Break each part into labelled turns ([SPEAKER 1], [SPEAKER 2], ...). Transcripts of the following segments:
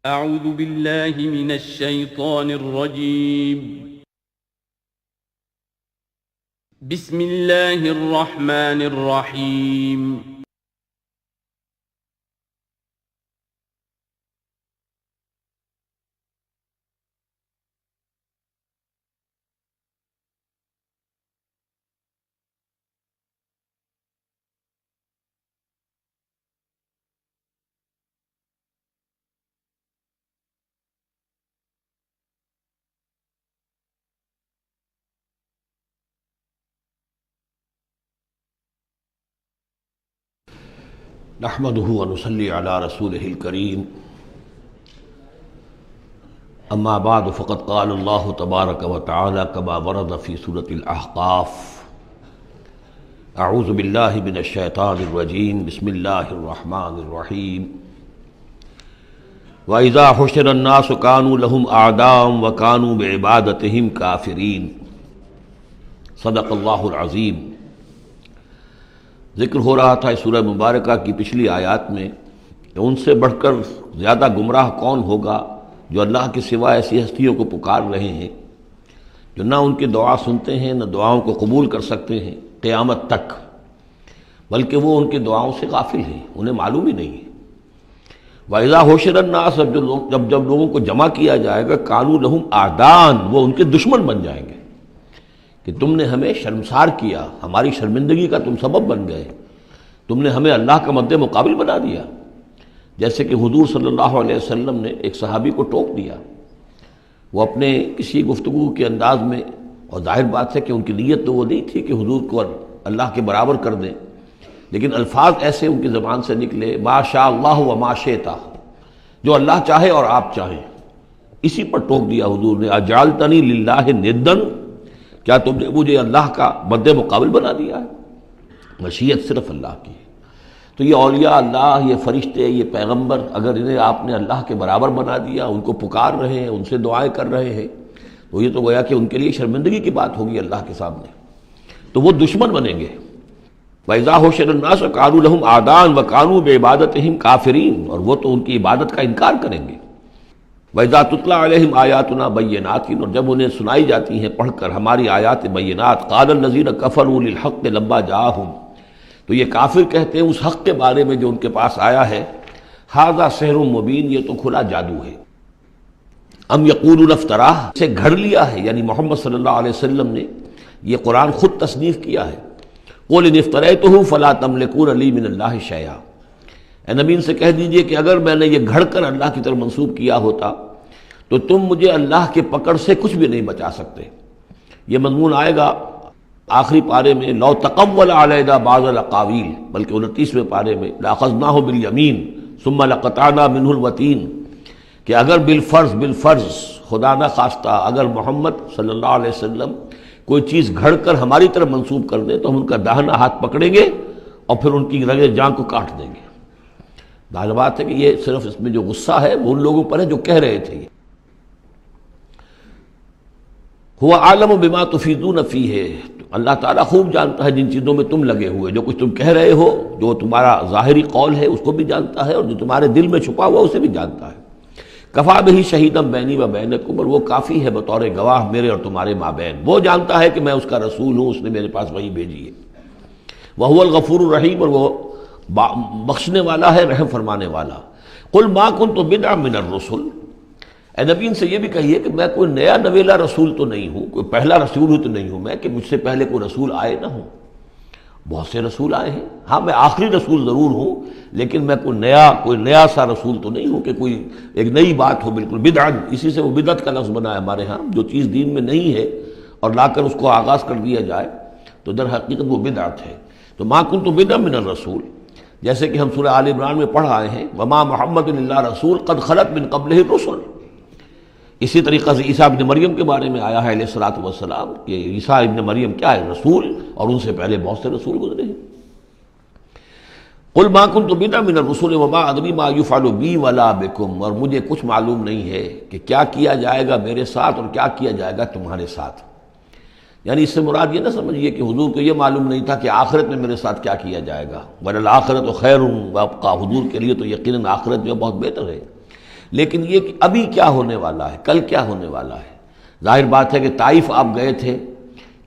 [SPEAKER 1] اعوذ باللہ من الشیطان الرجیم بسم اللہ الرحمن الرحیم
[SPEAKER 2] نحمده ونصلي على رسوله الكريم اما بعد فقد قال الله تبارك وتعالى كما ورد في سورة الأحقاف اعوذ بالله من الشيطان الرجيم بسم الله الرحمن الرحيم وإذا حشر الناس كانوا لهم أعداء وكانوا بعبادتهم كافرين صدق الله العظيم۔ ذکر ہو رہا تھا اس سورہ مبارکہ کی پچھلی آیات میں کہ ان سے بڑھ کر زیادہ گمراہ کون ہوگا جو اللہ کے سوا ایسی ہستیوں کو پکار رہے ہیں جو نہ ان کی دعا سنتے ہیں نہ دعاؤں کو قبول کر سکتے ہیں قیامت تک، بلکہ وہ ان کی دعاؤں سے غافل ہیں، انہیں معلوم ہی نہیں ہے۔ وَإِذَا حُشِرَ النَّاسُ جب لوگوں کو جمع کیا جائے گا كَانُوا لَهُمْ أَعْدَاءً وہ ان کے دشمن بن جائیں گے کہ تم نے ہمیں شرمسار کیا، ہماری شرمندگی کا تم سبب بن گئے، تم نے ہمیں اللہ کا مد مقابل بنا دیا۔ جیسے کہ حضور صلی اللہ علیہ وسلم نے ایک صحابی کو ٹوک دیا، وہ اپنے کسی گفتگو کے انداز میں، اور ظاہر بات ہے کہ ان کی نیت تو وہ نہیں تھی کہ حضور کو اللہ کے برابر کر دیں، لیکن الفاظ ایسے ان کی زبان سے نکلے ما شاء اللہ و ما شئت، جو اللہ چاہے اور آپ چاہیں، اسی پر ٹوک دیا حضور نے اجعلتنی للہ ندًا، کیا تم نے مجھے اللہ کا مد مقابل بنا دیا ہے؟ مشیت صرف اللہ کی ہے۔ تو یہ اولیاء اللہ، یہ فرشتے، یہ پیغمبر، اگر انہیں آپ نے اللہ کے برابر بنا دیا، ان کو پکار رہے ہیں، ان سے دعائیں کر رہے ہیں، تو یہ تو گویا کہ ان کے لیے شرمندگی کی بات ہوگی اللہ کے سامنے، تو وہ دشمن بنیں گے۔ وَإِذَا حُشِرَ النَّاسُ كَانُوا لَهُمْ أَعْدَاءً وَكَانُوا بِعِبَادَتِهِمْ كَافِرِينَ اور وہ تو ان کی عبادت کا انکار کریں گے۔ وَإِذَا تُتْلَىٰ عَلَيْهِمْ آيَاتُنَا بَيِّنَاتٍ اور جب انہیں سنائی جاتی ہیں پڑھ کر ہماری آیات بینات، قَالَ الَّذِينَ كَفَرُوا لِلْحَقِّ لَمَّا جَاءَهُمْ تو یہ کافر کہتے ہیں اس حق کے بارے میں جو ان کے پاس آیا ہے، هَذَا سِحْرٌ مُبِينٌ یہ تو کھلا جادو ہے۔ ام یقولون افطراہ سے گھڑ لیا ہے، یعنی محمد صلی اللہ علیہ وسلم نے یہ قرآن خود تصنیف کیا ہے۔ قُلْ إِنِ افْتَرَيْتُهُ فَلَا تَمْلِكُونَ لِي مِنَ اللَّهِ شَيْئًا اے نبی ان سے کہہ دیجئے کہ اگر میں نے یہ گھڑ کر اللہ کی طرف منسوب کیا ہوتا تو تم مجھے اللہ کے پکڑ سے کچھ بھی نہیں بچا سکتے۔ یہ مضمون آئے گا آخری پارے میں، لو تقول علینا بعض الاقاویل، بلکہ 29ویں پارے میں لاخذناہ بالیمین ثم لقطعنا منہ الوتین، کہ اگر بالفرض خدا نہ خواستہ اگر محمد صلی اللہ علیہ وسلم کوئی چیز گھڑ کر ہماری طرف منسوب کر دے تو ہم ان کا داہنا ہاتھ پکڑیں گے اور پھر ان کی رگے جان کو کاٹ دیں گے۔ ظاہر بات ہے کہ یہ صرف اس میں جو غصہ ہے وہ ان لوگوں پر ہے جو کہہ رہے تھے۔ هو عالم بما تفیدون فیہ اللہ تعالیٰ خوب جانتا ہے جن چیزوں میں تم لگے ہوئے، جو کچھ تم کہہ رہے ہو، جو تمہارا ظاہری قول ہے اس کو بھی جانتا ہے، اور جو تمہارے دل میں چھپا ہوا اسے بھی جانتا ہے۔ کفا بہ شہیدا بینی و بینکم اور وہ کافی ہے بطور گواہ میرے اور تمہارے مابین، وہ جانتا ہے کہ میں اس کا رسول ہوں، اس نے میرے پاس وحی بھیجی ہے۔ وہو الغفور الرحیم اور وہ بخشنے والا ہے، رحم فرمانے والا۔ قل ما کنت بدعا من الرسل اے نبی ان سے یہ بھی کہیے کہ میں کوئی نیا نویلا رسول تو نہیں ہوں، کوئی پہلا رسول ہوں تو نہیں ہوں میں کہ مجھ سے پہلے کوئی رسول آئے نہ ہوں۔ بہت سے رسول آئے ہیں، ہاں میں آخری رسول ضرور ہوں، لیکن میں کوئی نیا سا رسول تو نہیں ہوں کہ کوئی ایک نئی بات ہو بالکل۔ بدعت اسی سے وہ بدعت کا لفظ بنا ہے ہمارے ہاں، جو چیز دین میں نہیں ہے اور لا کر اس کو آغاز کر دیا جائے تو در حقیقت وہ بدعت ہے۔ تو ما کنت بدعا من الرسول، جیسے کہ ہم سورہ آل عمران میں پڑھ آئے ہیں وما محمد الا رسول قد خلت من قبلہ الرسل۔ اسی طریقہ سے عیسیٰ ابن مریم کے بارے میں آیا ہے علیہ الصلوۃ والسلام کہ عیسیٰ ابن مریم کیا ہے؟ رسول، اور ان سے پہلے بہت سے رسول گزرے ہیں۔ قل ما کنت بدعا من الرسل وما ادری ما یفعل بی ولا بکم اور مجھے کچھ معلوم نہیں ہے کہ کیا کیا جائے گا میرے ساتھ اور کیا کیا جائے گا تمہارے ساتھ۔ یعنی اس سے مراد یہ نہ سمجھیے کہ حضور کو یہ معلوم نہیں تھا کہ آخرت میں میرے ساتھ کیا کیا جائے گا، وللآخرۃ خیر وابقیٰ، حضور کے لیے تو یقیناً آخرت جو ہے بہت بہتر ہے، لیکن یہ کہ ابھی کیا ہونے والا ہے، کل کیا ہونے والا ہے۔ ظاہر بات ہے کہ طائف آپ گئے تھے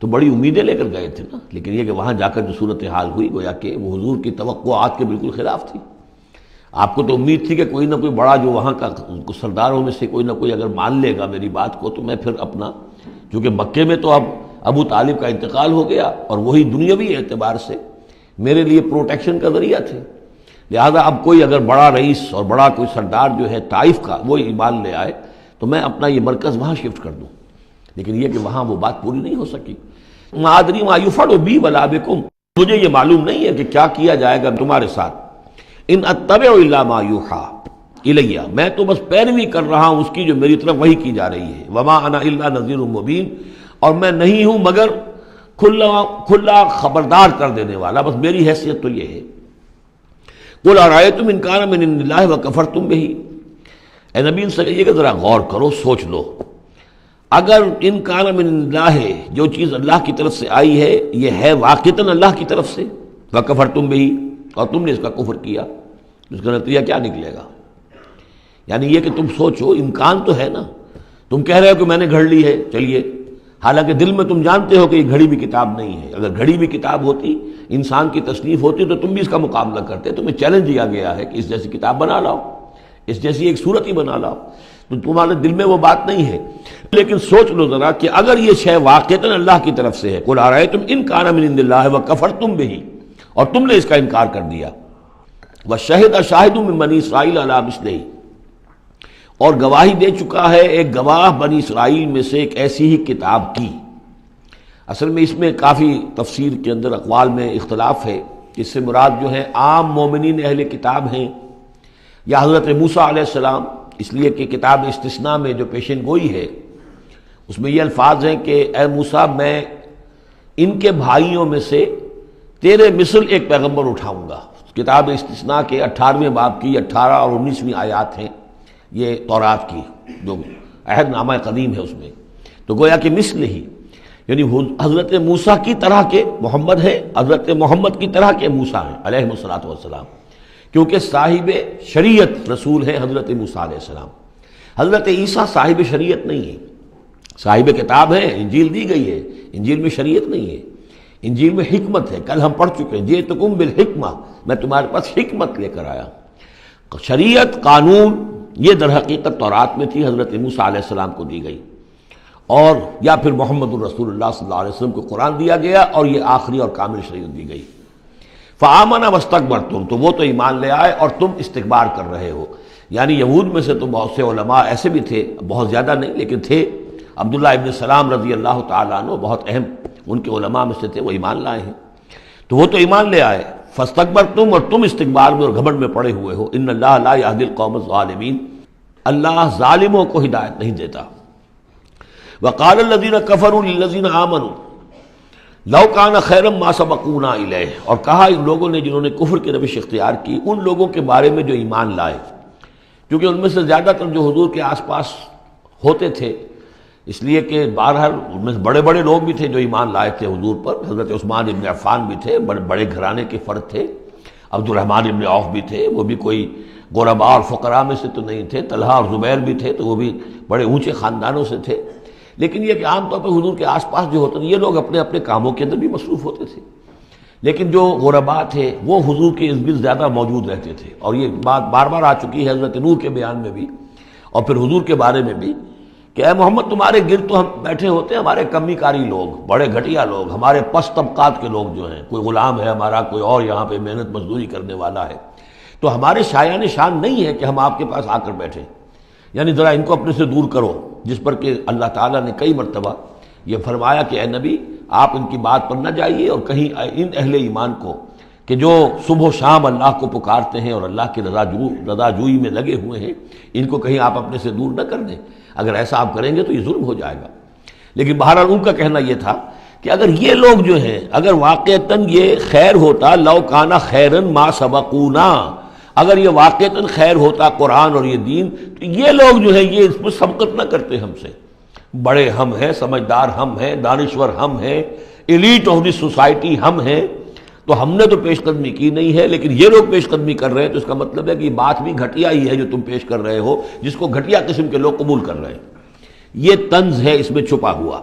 [SPEAKER 2] تو بڑی امیدیں لے کر گئے تھے نا، لیکن یہ کہ وہاں جا کر جو صورتحال ہوئی گویا کہ وہ حضور کی توقعات کے بالکل خلاف تھی۔ آپ کو تو امید تھی کہ کوئی نہ کوئی بڑا جو وہاں کا سرداروں میں سے کوئی نہ کوئی اگر مان لے گا میری بات کو تو میں پھر اپنا، چونکہ مکے میں تو اب ابو طالب کا انتقال ہو گیا اور وہی دنیاوی اعتبار سے میرے لیے پروٹیکشن کا ذریعہ تھے، لہذا اب کوئی اگر بڑا رئیس اور بڑا کوئی سردار جو ہے طائف کا وہ ایمان لے آئے تو میں اپنا یہ مرکز وہاں شفٹ کر دوں، لیکن یہ کہ وہاں وہ بات پوری نہیں ہو سکی۔ ما ادری ما یفعل بی ولا بکم، مجھے یہ معلوم نہیں ہے کہ کیا کیا جائے گا تمہارے ساتھ۔ ان اتبع الا ما یوحی الی، میں تو بس پیروی کر رہا ہوں اس کی جو میری طرف وحی کی جا رہی ہے۔ وما انا الا نذیر مبین، اور میں نہیں ہوں مگر کھلا خبردار کر دینے والا، بس میری حیثیت تو یہ ہے۔ قل ارأیتم ان کان من عند اللہ وکفرتم بہ، اے نبی ان سے کہیے کہ ذرا غور کرو، سوچ لو، اگر ان کان من عند اللہ، جو چیز اللہ کی طرف سے آئی ہے یہ ہے واقعتاً اللہ کی طرف سے، وکفرتم بہ، اور تم نے اس کا کفر کیا، اس کا نتیجہ کیا نکلے گا؟ یعنی یہ کہ تم سوچو، امکان تو ہے نا، تم کہہ رہے ہو کہ میں نے گھڑ لی ہے، چلیے، حالانکہ دل میں تم جانتے ہو کہ یہ گھڑی بھی کتاب نہیں ہے، اگر گھڑی بھی کتاب ہوتی، انسان کی تصنیف ہوتی تو تم بھی اس کا مقابلہ کرتے، تمہیں چیلنج دیا گیا ہے کہ اس جیسی کتاب بنا لاؤ، اس جیسی ایک صورت ہی بنا لاؤ، تو تمہارے دل میں وہ بات نہیں ہے۔ لیکن سوچ لو ذرا کہ اگر یہ شے واقعتاً اللہ کی طرف سے ہے، قل ارأیتم ان کان من عند اللہ وکفرتم بہ، اور تم نے اس کا انکار کر دیا، وشہد شاہد من بنی اسرائیل علی مثلہ، اور گواہی دے چکا ہے ایک گواہ بنی اسرائیل میں سے ایک ایسی ہی کتاب کی۔ اصل میں اس میں کافی تفسیر کے اندر اقوال میں اختلاف ہے، اس سے مراد جو ہے عام مومنین اہل کتاب ہیں یا حضرت موسیٰ علیہ السلام، اس لیے کہ کتاب استثناء میں جو پیشن گوئی ہے اس میں یہ الفاظ ہیں کہ اے موسیٰ میں ان کے بھائیوں میں سے تیرے مثل ایک پیغمبر اٹھاؤں گا۔ کتاب استثناء کے 18ویں باب کی 18 اور 19ویں آیات ہیں یہ تورات کی، جو عہد نامہ قدیم ہے اس میں، تو گویا کہ مثل ہی، یعنی حضرت موسیٰ کی طرح کے محمد ہے، حضرت محمد کی طرح کے موسیٰ ہیں علیہ الصلوۃ والسلام، کیونکہ صاحب شریعت رسول ہے حضرت موسیٰ علیہ السلام۔ حضرت عیسیٰ صاحب شریعت نہیں ہے، صاحب کتاب ہے، انجیل دی گئی ہے، انجیل میں شریعت نہیں ہے، انجیل میں حکمت ہے، کل ہم پڑھ چکے ہیں جئتکم بالحکمہ، میں تمہارے پاس حکمت لے کر آیا۔ شریعت، قانون، یہ در حقیقت تورات میں تھی، حضرت موسیٰ علیہ السلام کو دی گئی، اور یا پھر محمد الرسول اللہ صلی اللہ علیہ وسلم کو قرآن دیا گیا اور یہ آخری اور کامل شریعت دی گئی۔ فآمنوا واستکبرتم، تو وہ تو ایمان لے آئے اور تم استکبار کر رہے ہو۔ یعنی یہود میں سے تو بہت سے علماء ایسے بھی تھے، بہت زیادہ نہیں لیکن تھے، عبداللہ ابن سلام رضی اللہ تعالیٰ عنہ بہت اہم ان کے علماء میں سے تھے، وہ ایمان لائے ہیں، تو وہ تو ایمان لے آئے۔ فاستکبرتم، اور تم استکبار میں اور گھمنڈ میں پڑے ہوئے ہو۔ ان اللہ لا یہدی القوم الظالمین، اللہ ظالموں کو ہدایت نہیں دیتا۔ وقال الذین کفروا للذین آمنوا لو کان خیرا ما سبقونا الیہ، اور کہا ان لوگوں نے جنہوں نے کفر کی روش اختیار کی ان لوگوں کے بارے میں جو ایمان لائے، کیونکہ ان میں سے زیادہ تر جو حضور کے آس پاس ہوتے تھے، اس لیے کہ بہرحال ان میں بڑے بڑے لوگ بھی تھے جو ایمان لائے تھے حضور پر، حضرت عثمان ابن عفان بھی تھے، بڑے گھرانے کے فرد تھے، عبد الرحمن ابن عوف بھی تھے، وہ بھی کوئی غرباء اور فقراء میں سے تو نہیں تھے، طلحہ اور زبیر بھی تھے تو وہ بھی بڑے اونچے خاندانوں سے تھے، لیکن یہ کہ عام طور پر حضور کے آس پاس جو ہوتے تھے یہ لوگ اپنے اپنے کاموں کے اندر بھی مصروف ہوتے تھے، لیکن جو غرباء تھے وہ حضور کے ارد گرد زیادہ موجود رہتے تھے، اور یہ بات بار بار آ چکی ہے حضرت نوح کے بیان میں بھی اور پھر حضور کے بارے میں بھی کہ اے محمد تمہارے گرد تو ہم بیٹھے ہوتے ہیں ہمارے کمی کاری لوگ، بڑے گھٹیا لوگ، ہمارے پست طبقات کے لوگ جو ہیں، کوئی غلام ہے ہمارا، کوئی اور یہاں پہ محنت مزدوری کرنے والا ہے، تو ہمارے شایان شان نہیں ہے کہ ہم آپ کے پاس آ کر بیٹھیں، یعنی ذرا ان کو اپنے سے دور کرو، جس پر کہ اللہ تعالیٰ نے کئی مرتبہ یہ فرمایا کہ اے نبی آپ ان کی بات پر نہ جائیے، اور کہیں ان اہل ایمان کو کہ جو صبح و شام اللہ کو پکارتے ہیں اور اللہ کی رضا جوئی میں لگے ہوئے ہیں، ان کو کہیں آپ اپنے سے دور نہ کر دیں، اگر ایسا آپ کریں گے تو یہ ظلم ہو جائے گا۔ لیکن بہرحال ان کا کہنا یہ تھا کہ اگر یہ لوگ جو ہیں، اگر واقعتاً یہ خیر ہوتا، لو کانا خیرن ما سبقونا، اگر یہ واقعتاً خیر ہوتا قرآن اور یہ دین، تو یہ لوگ جو ہیں یہ اس پر سبقت نہ کرتے ہم سے، بڑے ہم ہیں، سمجھدار ہم ہیں، دانشور ہم ہیں، ایلیٹ آف دی سوسائٹی ہم ہیں، تو ہم نے تو پیش قدمی کی نہیں ہے، لیکن یہ لوگ پیش قدمی کر رہے ہیں، تو اس کا مطلب ہے کہ یہ بات بھی گھٹیا ہی ہے جو تم پیش کر رہے ہو، جس کو گھٹیا قسم کے لوگ قبول کر رہے ہیں۔ یہ طنز ہے اس میں چھپا ہوا۔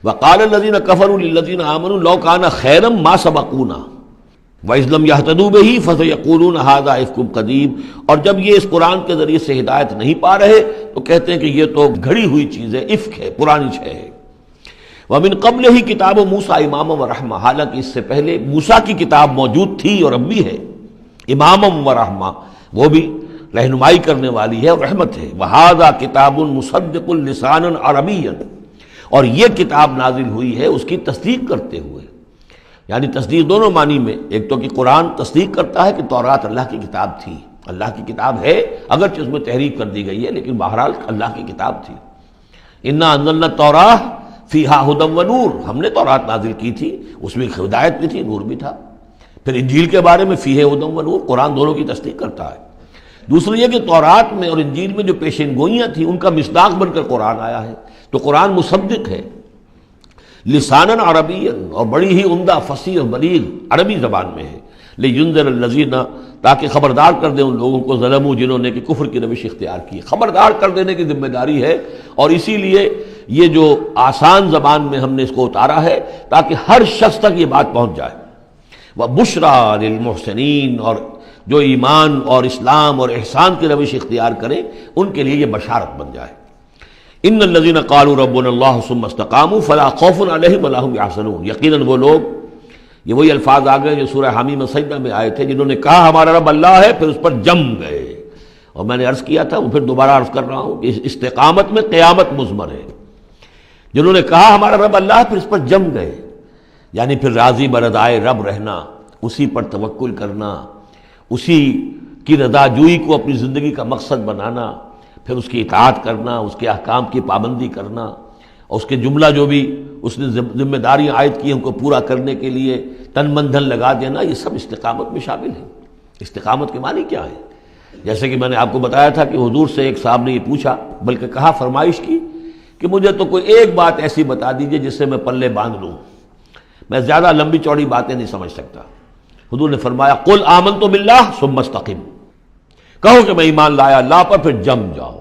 [SPEAKER 2] وقال الذين كفروا للذين آمنوا لو كان خيرا ما سبقونا وإذ لم يهتدوا به فسيقولون هذا إفك قديم، اور جب یہ اس قرآن کے ذریعے سے ہدایت نہیں پا رہے تو کہتے ہیں کہ یہ تو گھڑی ہوئی چیز ہے، افک ہے، پرانی شے ہے۔ ومن قبلہ کتاب موسیٰ اماما ورحمہ، حالانکہ اس سے پہلے موسیٰ کی کتاب موجود تھی اور اب بھی ہے، اماما ورحمہ، وہ بھی رہنمائی کرنے والی ہے اور رحمت ہے۔ وہذا کتاب مصدق لسانا عربیا، اور یہ کتاب نازل ہوئی ہے اس کی تصدیق کرتے ہوئے، یعنی تصدیق دونوں معنی میں، ایک تو کہ قرآن تصدیق کرتا ہے کہ تورات اللہ کی کتاب تھی، اللہ کی کتاب ہے، اگرچہ اس میں تحریف کر دی گئی ہے لیکن بہرحال اللہ کی کتاب تھی۔ انا انزلنا التوراۃ فیہا ھدی ونور، ہم نے تورات نازل کی تھی، اس میں ہدایت بھی تھی، نور بھی تھا۔ پھر انجیل کے بارے میں فیہ ھدی ونور، قرآن دونوں کی تصدیق کرتا ہے۔ دوسری یہ کہ تورات میں اور انجیل میں جو پیشین گوئیاں تھیں ان کا مصداق بن کر قرآن آیا ہے، تو قرآن مصدق ہے لساناً عربیًا، اور بڑی ہی عمدہ فصیح اور بلیغ عربی زبان میں ہے، لینذر الذین، تاکہ خبردار کر دیں ان لوگوں کو ظلموا جنہوں نے کہ کفر کی روش اختیار کی، خبردار کر دینے کی ذمہ داری ہے، اور اسی لیے یہ جو آسان زبان میں ہم نے اس کو اتارا ہے تاکہ ہر شخص تک یہ بات پہنچ جائے۔ وبشریٰ للمحسنین، اور جو ایمان اور اسلام اور احسان کی روش اختیار کریں ان کے لیے یہ بشارت بن جائے۔ ان الذین قالوا ربنا اللہ ثم استقاموا فلا خوف علیہم ولا هم یحزنون، یقیناً وہ لوگ، یہ وہی الفاظ آ گئے جو سورہ حمیم سجدہ میں آئے تھے، جنہوں نے کہا ہمارا رب اللہ ہے پھر اس پر جم گئے۔ اور میں نے عرض کیا تھا، وہ پھر دوبارہ عرض کر رہا ہوں کہ استقامت میں قیامت مضمر ہے۔ جنہوں نے کہا ہمارا رب اللہ ہے پھر اس پر جم گئے، یعنی پھر راضی برضائے رب رہنا، اسی پر توکل کرنا، اسی کی رضا جوئی کو اپنی زندگی کا مقصد بنانا، پھر اس کی اطاعت کرنا، اس کے احکام کی پابندی کرنا، اور اس کے جملہ جو بھی اس نے ذمہ داریاں عائد کی ان کو پورا کرنے کے لیے تن من دھن لگا دینا، یہ سب استقامت میں شامل ہے۔ استقامت کے معنی کیا ہے؟ جیسے کہ میں نے آپ کو بتایا تھا کہ حضور سے ایک صاحب نے یہ پوچھا، بلکہ کہا، فرمائش کی کہ مجھے تو کوئی ایک بات ایسی بتا دیجئے جس سے میں پلے باندھ لوں، میں زیادہ لمبی چوڑی باتیں نہیں سمجھ سکتا۔ حضور نے فرمایا، قل آمنت باللہ ثم استقم، کہو کہ میں ایمان لایا اللہ پر، پھر جم جاؤ،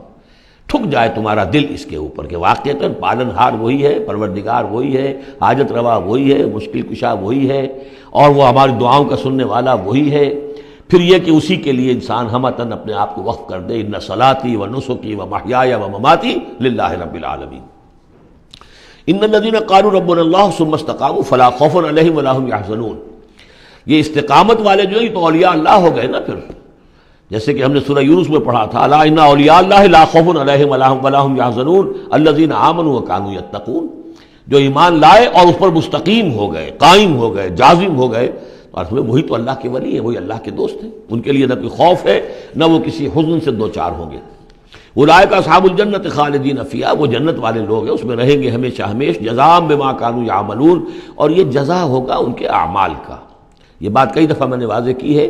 [SPEAKER 2] ٹھک جائے تمہارا دل اس کے اوپر کہ واقعتاً پالن ہار وہی ہے، پروردگار وہی ہے، حاجت روا وہی ہے، مشکل کشا وہی ہے، اور وہ ہماری دعاؤں کا سننے والا وہی ہے۔ پھر یہ کہ اسی کے لیے انسان ہمتاً اپنے آپ کو وقف کر دے، ان صلاتی و نسکی و محیای و مماتی للہ رب العالمین۔ ان الذین قالوا ربنا اللہ ثم استقاموا فلا خوف علیہم ولا هم یحزنون، یہ استقامت والے جو ہیں یہ تو اولیاء اللہ ہو گئے نا۔ پھر جیسے کہ ہم نے سورہ یونس میں پڑھا تھا، الا ان اولیاء اللہ لا خوف علیہم ولا هم یحزنون الذین آمنوا وکانوا یتقون، جو ایمان لائے اور اس پر مستقیم ہو گئے، قائم ہو گئے، جازم ہو گئے، اور وہی تو اللہ کے ولی ہیں، وہی اللہ کے دوست ہیں، ان کے لیے نہ کوئی خوف ہے نہ وہ کسی حزن سے دوچار ہوں گے۔ اولئک اصحاب الجنت خالدین فیہا، وہ جنت والے لوگ ہیں، اس میں رہیں گے ہمیشہ ہمیش، جزاء بما کانوا یعملون، اور یہ جزا ہوگا ان کے اعمال کا۔ یہ بات کئی دفعہ میں نے واضح کی ہے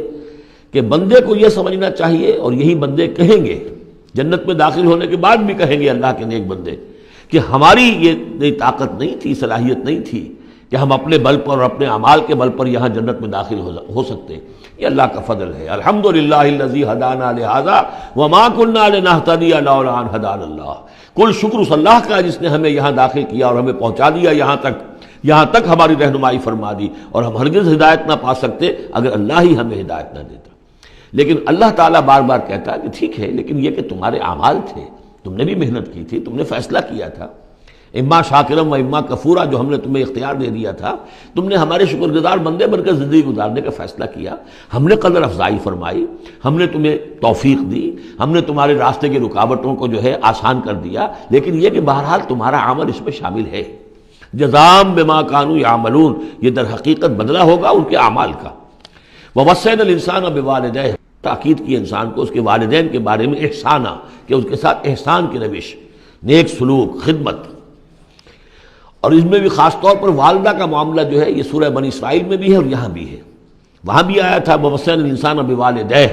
[SPEAKER 2] کہ بندے کو یہ سمجھنا چاہیے، اور یہی بندے کہیں گے جنت میں داخل ہونے کے بعد بھی کہیں گے اللہ کے نیک بندے، کہ ہماری یہ طاقت نہیں تھی، صلاحیت نہیں تھی کہ ہم اپنے بل پر اور اپنے اعمال کے بل پر یہاں جنت میں داخل ہو سکتے، یہ اللہ کا فضل ہے۔ الحمدللہ الذی ہدانا لہذا وما کنا لنہتدی لولا ان ہدانا اللہ، کل شکر اس اللہ کا جس نے ہمیں یہاں داخل کیا اور ہمیں پہنچا دیا یہاں تک ہماری رہنمائی فرما دی، اور ہم ہرگز ہدایت نہ پا سکتے اگر اللہ ہی ہمیں ہدایت نہ دیتا۔ لیکن اللہ تعالیٰ بار بار کہتا ہے کہ ٹھیک ہے، لیکن یہ کہ تمہارے اعمال تھے، تم نے بھی محنت کی تھی، تم نے فیصلہ کیا تھا، اما شاکرم و اما کفورا، جو ہم نے تمہیں اختیار دے دیا تھا، تم نے ہمارے شکر گزار بندے بن کر زندگی گزارنے کا فیصلہ کیا، ہم نے قدر افزائی فرمائی، ہم نے تمہیں توفیق دی، ہم نے تمہارے راستے کی رکاوٹوں کو جو ہے آسان کر دیا، لیکن یہ کہ بہرحال تمہارا عمل اس میں شامل ہے۔ جزام بما کانوا یعملون، یہ در حقیقت بدلہ ہوگا ان کے اعمال کا۔ ووصینا الانسان بوالدیہ، تاکید کی انسان کو اس کے والدین کے بارے میں احسانہ، کہ اس کے ساتھ احسان کی روش، نیک سلوک، خدمت، اور اس میں بھی خاص طور پر والدہ کا معاملہ جو ہے یہ سورہ بنی اسرائیل میں بھی ہے اور یہاں بھی ہے۔ وہاں بھی آیا تھا ووصینا الانسان بوالدیہ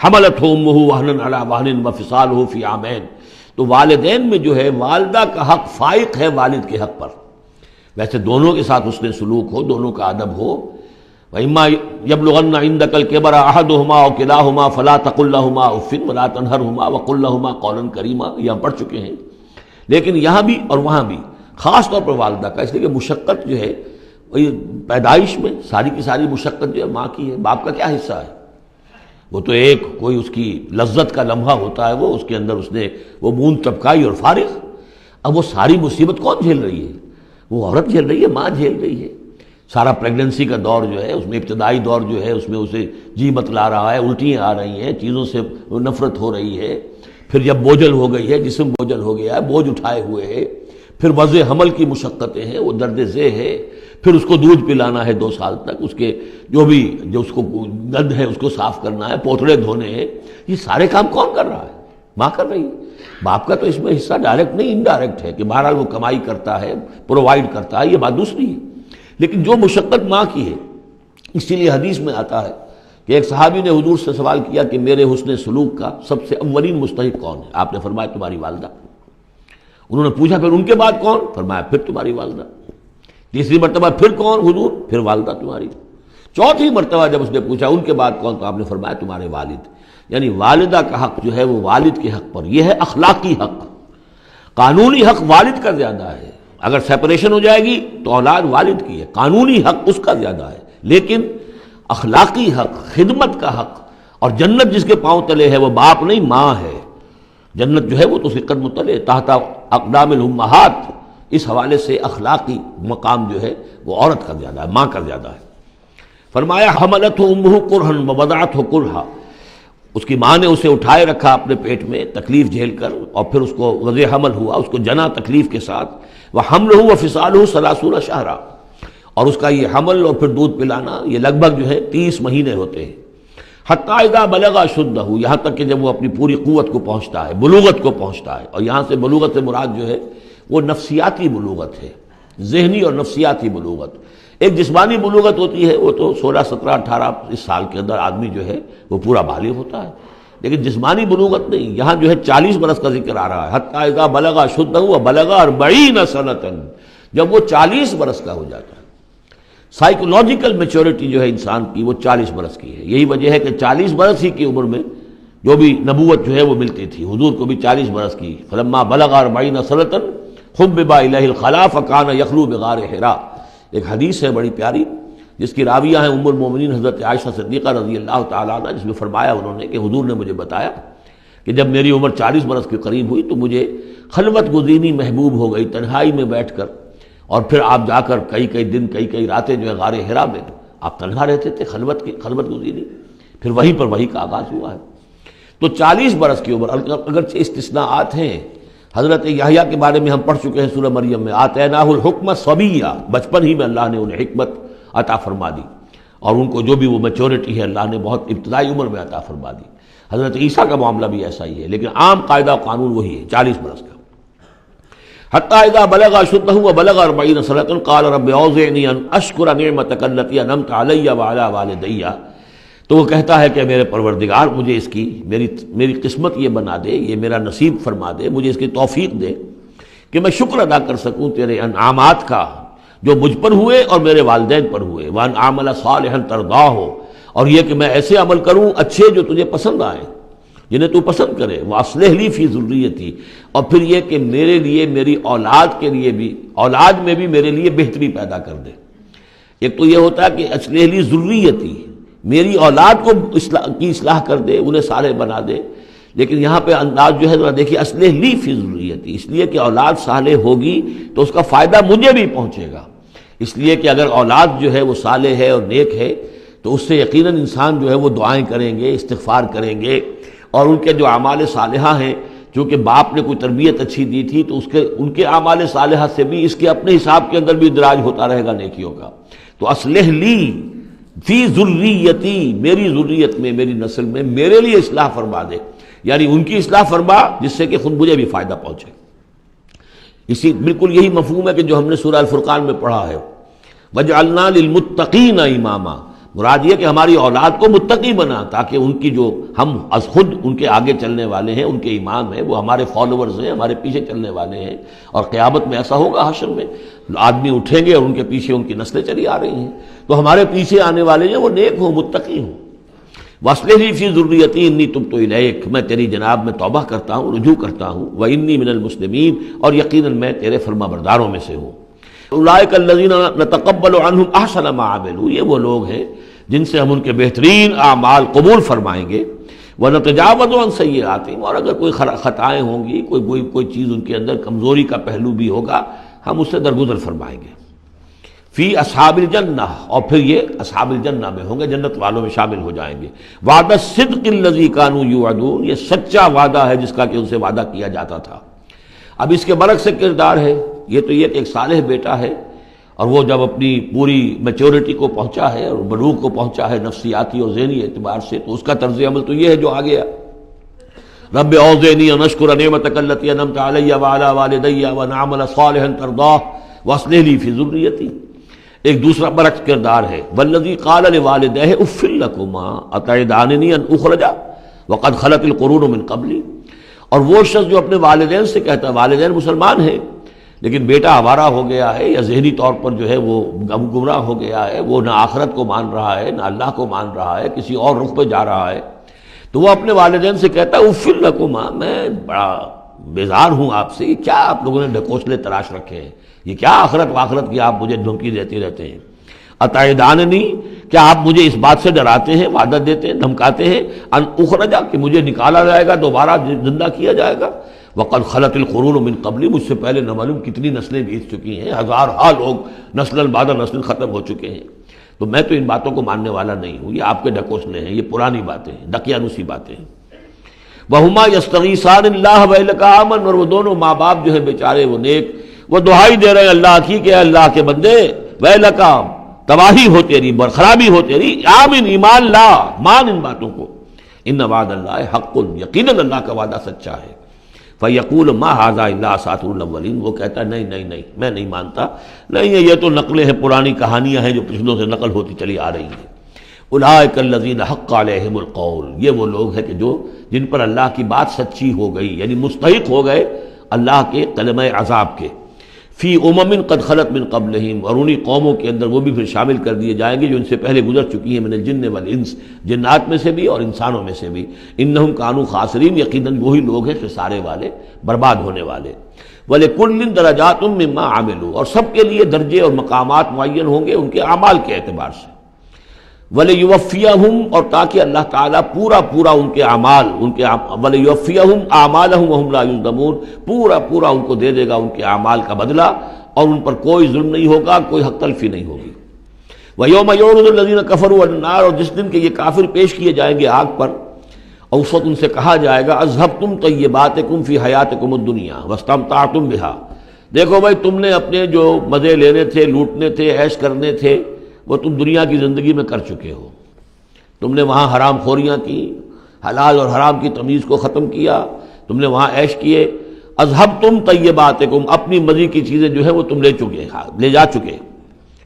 [SPEAKER 2] حملتہ امہ وہنا علی وہن وفصالہ فی عامین، تو والدین میں جو ہے والدہ کا حق فائق ہے والد کے حق پر، ویسے دونوں کے ساتھ اس نے سلوک ہو، دونوں کا ادب ہو، وَإِمَّا يَبْلُغَنَّ عِندَكَ الْكِبَرَ أَحَدُهُمَا أَوْ كِلَاهُمَا فَلَا تَقُل لَّهُمَا أُفٍّ وَلَا تَنْهَرْهُمَا وَقُل لَّهُمَا قَوْلًا كَرِيمًا، یہ ہم پڑھ چکے ہیں. لیکن یہاں بھی اور وہاں بھی خاص طور پر والدہ کا، اس لیے کہ مشقت جو ہے وہی پیدائش میں ساری کی ساری مشقت جو ہے ماں کی ہے. باپ کا کیا حصہ ہے؟ وہ تو ایک کوئی اس کی لذت کا لمحہ ہوتا ہے، وہ اس کے اندر اس نے وہ مون ٹپکائی اور فارغ. اب وہ ساری مصیبت کون جھیل رہی ہے؟ وہ عورت جھیل رہی ہے، ماں جھیل رہی ہے. سارا پریگننسی کا دور جو ہے اس میں ابتدائی دور جو ہے اس میں اسے جی بتلا رہا ہے، الٹیاں آ رہی ہیں، چیزوں سے نفرت ہو رہی ہے. پھر جب بوجھل ہو گئی ہے، جسم بوجھل ہو گیا ہے، بوجھ اٹھائے ہوئے ہے، پھر وضع حمل کی مشقتیں ہیں، وہ درد ذہ ہے، پھر اس کو دودھ پلانا ہے 2 سال تک، اس کے جو اس کو گند ہے اس کو صاف کرنا ہے، پوتڑے دھونے ہیں. یہ سارے کام کون کر رہا ہے؟ ماں کر رہی ہے. باپ کا تو اس میں حصہ ڈائریکٹ نہیں، انڈائریکٹ ہے کہ بہرحال وہ کمائی کرتا ہے، پرووائڈ کرتا ہے، یہ بات دوسری ہے. لیکن جو مشقت ماں کی ہے، اسی لیے حدیث میں آتا ہے کہ ایک صحابی نے حضور سے سوال کیا کہ میرے حسن سلوک کا سب سے اولین مستحق کون ہے؟ آپ نے فرمایا تمہاری والدہ. انہوں نے پوچھا پھر ان کے بعد کون؟ فرمایا پھر تمہاری والدہ. تیسری مرتبہ پھر کون؟ حضور پھر والدہ تمہاری. چوتھی مرتبہ جب اس نے پوچھا ان کے بعد کون، تو آپ نے فرمایا تمہارے والد. یعنی والدہ کا حق جو ہے وہ والد کے حق پر، یہ ہے اخلاقی حق. قانونی حق والد کا زیادہ ہے. اگر سیپریشن ہو جائے گی تو اولاد والد کی ہے، قانونی حق اس کا زیادہ ہے. لیکن اخلاقی حق، خدمت کا حق اور جنت جس کے پاؤں تلے ہے وہ باپ نہیں ماں ہے. جنت جو ہے وہ تو اس کے قدم تلے تحت اقدام الامہات. اس حوالے سے اخلاقی مقام جو ہے وہ عورت کا زیادہ ہے، ماں کا زیادہ ہے. فرمایا حملتہ امہ کرہا ووضعتہ کرہا، اس کی ماں نے اسے اٹھائے رکھا اپنے پیٹ میں تکلیف جھیل کر، اور پھر اس کو وضع حمل ہوا، اس کو جنا تکلیف کے ساتھ. وحملہ وفصالہ 30 شہرا، اور اس کا یہ حمل اور پھر دودھ پلانا یہ لگ بھگ جو ہے 30 مہینے ہوتے ہیں. حتیٰ اذا بلغ اشدہ، یہاں تک کہ جب وہ اپنی پوری قوت کو پہنچتا ہے، بلوغت کو پہنچتا ہے. اور یہاں سے بلوغت سے مراد جو ہے وہ نفسیاتی بلوغت ہے، ذہنی اور نفسیاتی بلوغت. ایک جسمانی بلوغت ہوتی ہے، وہ تو 16 17 18 اس سال کے اندر آدمی جو ہے وہ پورا بالغ ہوتا ہے. لیکن جسمانی بلوغت نہیں، یہاں جو ہے 40 برس کا ذکر آ رہا ہے. حتیٰ اذا بلغ اشدہ وبلغ 40 سنۃ، جب وہ 40 برس کا ہو جاتا ہے. سائیکولوجیکل میچورٹی جو ہے انسان کی وہ 40 برس کی ہے. یہی وجہ ہے کہ 40 برس ہی کی عمر میں جو بھی نبوت جو ہے وہ ملتی تھی. حضور کو بھی 40 برس کی. فلما بلغ 40 سنۃ حبب الیہ الخلاء فکان یخلو بغار حراء. ایک حدیث ہے بڑی پیاری جس کی راویہ ہیں ام المومنین حضرت عائشہ صدیقہ رضی اللہ تعالیٰ عنہ، جس میں فرمایا انہوں نے کہ حضور نے مجھے بتایا کہ جب میری عمر 40 برس کے قریب ہوئی تو مجھے خلوت گزینی محبوب ہو گئی، تنہائی میں بیٹھ کر. اور پھر آپ جا کر کئی دن کئی راتیں جو ہے غار حرا میں آپ تنہا رہتے تھے، خلوت گزینی. پھر وہیں پر وہی کا آغاز ہوا ہے. تو 40 برس کی عمر، اگرچہ استثناءات ہیں. حضرت یحییٰ کے بارے میں ہم پڑھ چکے ہیں سورہ مریم میں، آتیناہ الحکم صبیہ، بچپن ہی میں اللہ نے انہیں حکمت عطا فرما دی، اور ان کو جو بھی وہ میچورٹی ہے اللہ نے بہت ابتدائی عمر میں عطا فرما دی. حضرت عیسیٰ کا معاملہ بھی ایسا ہی ہے، لیکن عام قاعدہ و قانون وہی ہے 40 برس کا. حتیٰ اذا بلغ اشدہ وبلغ 40 سنۃ قال رب اوزعنی ان اشکر نعمتک التی انعمت علی وعلی والدی. تو وہ کہتا ہے کہ میرے پروردگار مجھے اس کی میری قسمت یہ بنا دے، یہ میرا نصیب فرما دے، مجھے اس کی توفیق دے کہ میں شکر ادا کر سکوں تیرے انعامات کا جو مجھ پر ہوئے اور میرے والدین پر ہوئے. وان اعمل صالحا ترضاہ، اور یہ کہ میں ایسے عمل کروں اچھے جو تجھے پسند آئیں، جنہیں تو پسند کرے. واصلح لی فی ذریتی، اور پھر یہ کہ میرے لیے میری اولاد کے لیے بھی، اولاد میں بھی میرے لیے بہتری پیدا کر دے. ایک تو یہ ہوتا ہے کہ اصلح لی ذریتی، میری اولاد کو اصلاح کر دے، انہیں صالح بنا دے. لیکن یہاں پہ انداز جو ہے ذرا دیکھیے، اصلح لی فی ذریتی، اس لیے کہ اولاد صالح ہوگی تو اس کا فائدہ مجھے بھی پہنچے گا. اس لیے کہ اگر اولاد جو ہے وہ صالح ہے اور نیک ہے تو اس سے یقیناً انسان جو ہے وہ دعائیں کریں گے، استغفار کریں گے، اور ان کے جو اعمال صالحہ ہیں، چونکہ باپ نے کوئی تربیت اچھی دی تھی تو ان کے اعمال صالحہ سے بھی اس کے اپنے حساب کے اندر بھی ادراج ہوتا رہے گا نیکیوں کا. تو اصلح لی فی ذریتی، میری ذریت میں، میری نسل میں میرے لیے اصلاح فرما دے، یعنی ان کی اصلاح فرما جس سے کہ خود مجھے بھی فائدہ پہنچے. اسی بالکل یہی مفہوم ہے کہ جو ہم نے سورہ الفرقان میں پڑھا ہے، وَجْعَلْنَا لِلْمُتَّقِينَ إِمَامًا، مراد یہ کہ ہماری اولاد کو متقی بنا، تاکہ ان کی جو ہم از خود ان کے آگے چلنے والے ہیں، ان کے امام ہیں، وہ ہمارے فالوورز ہیں، ہمارے پیچھے چلنے والے ہیں، اور قیامت میں ایسا ہوگا حشر میں آدمی اٹھیں گے اور ان کے پیچھے ان کی نسلیں چلی آ رہی ہیں، تو ہمارے پیچھے آنے والے ہیں وہ نیک ہوں، متقی ہوں۔ وَأَصْلِحْ لِي فِي ذُرِّيَّتِي إِنِّي تُبْتُ إِلَيْكَ، میں تیری جناب میں توبہ کرتا ہوں، رجوع کرتا ہوں، وَإِنِّي مِنَ الْمُسْلِمِينَ، اور یقیناً میں تیرے فرما برداروں میں سے ہوں۔ أُولَٰئِكَ الَّذِينَ نَتَقَبَّلُ عَنْهُمْ أَحْسَنَ مَا عَمِلُوا، یہ وہ لوگ ہیں جن سے ہم ان کے بہترین اعمال قبول فرمائیں گے۔ وَنَتَجَاوَزُ عَنْ سَيِّئَاتِهِمْ، اور اگر کوئی خطائیں ہوں گی، کوئی چیز ان کے اندر کمزوری کا پہلو بھی ہوگا، ہم اس سے درگزر فرمائیں گے۔ فی اصحاب الجنہ، اور پھر یہ اصحاب الجنہ میں ہوں گے، جنت والوں میں شامل ہو جائیں گے۔ وعد الصدق الذی کانوا یوعدون، یہ سچا وعدہ ہے جس کا کہ ان سے وعدہ کیا جاتا تھا۔ اب اس کے برعکس کردار ہے، یہ تو یہ کہ ایک صالح بیٹا ہے، اور وہ جب اپنی پوری میچورٹی کو پہنچا ہے اور بلوغ کو پہنچا ہے نفسیاتی اور ذہنی اعتبار سے، تو اس کا طرز عمل تو یہ ہے جو آ گیا، رب اوزعنی ان اشکر نعمتک التی انعمت علی وعلی والدی وان اعمل صالحا ترضاہ واصلح لی فی ذریتی۔ ایک دوسرا برعکس کردار ہے، والذی قال لوالدیہ اف لکما اتعداننی ان اخرج وقد خلت القرون من قبلی، اور وہ شخص جو اپنے والدین سے کہتا ہے، والدین مسلمان ہیں لیکن بیٹا آوارہ ہو گیا ہے یا ذہنی طور پر جو ہے وہ گمراہ ہو گیا ہے، وہ نہ آخرت کو مان رہا ہے نہ اللہ کو مان رہا ہے، کسی اور رخ پہ جا رہا ہے، تو وہ اپنے والدین سے کہتا ہے اف لکما، میں بڑا بیزار ہوں آپ سے، یہ کیا آپ لوگوں نے ڈھکوسلے تراش رکھے ہیں، یہ کیا آخرت واخرت کی آپ مجھے دھمکی دیتے رہتے ہیں۔ اتعداننی، کیا آپ مجھے اس بات سے ڈراتے ہیں، وعدہ دیتے ہیں، دھمکاتے ہیں، ان اخرجا، کہ مجھے نکالا جائے گا، دوبارہ زندہ کیا جائے گا، وقد خلت القرون من قبلی، مجھ سے پہلے نہ معلوم کتنی نسلیں بیت چکی ہیں، ہزارہا لوگ نسل بعد نسل ختم ہو چکے ہیں، تو میں تو ان باتوں کو ماننے والا نہیں ہوں، یہ آپ کے ڈھکوسلے ہیں، یہ پرانی باتیں ہیں، دقیانوسی باتیں ہیں۔ وَهُمَا يَسْتَغِيثَانِ اللَّهَ وَإِلَيْكَ آمَنُوا، اور وہ دونوں ماں باپ جو ہیں بیچارے وہ نیک، وہ دعائی دے رہے ہیں اللہ کی کہ اللہ کے بندے، وَإِلَيْكَ، تباہی ہو تیری، خرابی ہو تیری، آمن، ایمان لا، مان ان باتوں کو، ان وعد اللہ حق، یقیناً اللہ کا وعدہ سچا ہے۔ فَيَقُولُ مَا هَذَا إِلَّا أَسَاطِيرُ الْأَوَّلِينَ، وہ کہتا ہے نہیں، میں نہیں مانتا، نہیں یہ تو نقلیں ہیں، پرانی کہانیاں ہیں جو پچھلوں سے نقل ہوتی چلی آ رہی ہیں۔ اولئک الذین حق علیہم القول، یہ وہ لوگ ہیں کہ جن پر اللہ کی بات سچی ہو گئی، یعنی مستحق ہو گئے اللہ کے کلمہ عذاب کے، فی امم قد خلت من قبلہم، اور انہی قوموں کے اندر وہ بھی پھر شامل کر دیے جائیں گے جو ان سے پہلے گزر چکی ہیں، من الجن والانس، جنات میں سے بھی اور انسانوں میں سے بھی، انہم کانوا خاسرین، یقیناً وہی لوگ ہیں خسارے والے، برباد ہونے والے۔ وَلِكُلٍّ دَرَجَاتٌ مِّمَّا عَمِلُوا، اور سب کے لیے درجے اور مقامات معین ہوں گے ان کے اعمال کے اعتبار سے۔ وَلِيُوَفِّيَهُمْ، اور تاکہ اللہ تعالیٰ پورا ان کے اعمال، وَلِيُوَفِّيَهُمْ أَعْمَالَهُمْ وَهُمْ لَا يُظْلَمُونَ، پورا ان کو دے دے گا ان کے اعمال کا بدلہ، اور ان پر کوئی ظلم نہیں ہوگا، کوئی حق تلفی نہیں ہوگی۔ وَيَوْمَ يُعْرَضُ الَّذِينَ كَفَرُوا عَلَى النَّارِ، اور جس دن کہ یہ کافر پیش کیے جائیں گے آگ پر، اور اس وقت ان سے کہا جائے گا اذهبتم طیباتکم فی حیاتکم الدنیا واستمتعتم بها، دیکھو بھائی تم نے اپنے جو مزے لینے تھے، لوٹنے تھے، عیش کرنے تھے، وہ تم دنیا کی زندگی میں کر چکے ہو، تم نے وہاں حرام خوریاں کی، حلال اور حرام کی تمیز کو ختم کیا، تم نے وہاں عیش کیے، اذهبتم طیباتکم، اپنی مزے کی چیزیں جو ہے وہ تم لے جا چکے،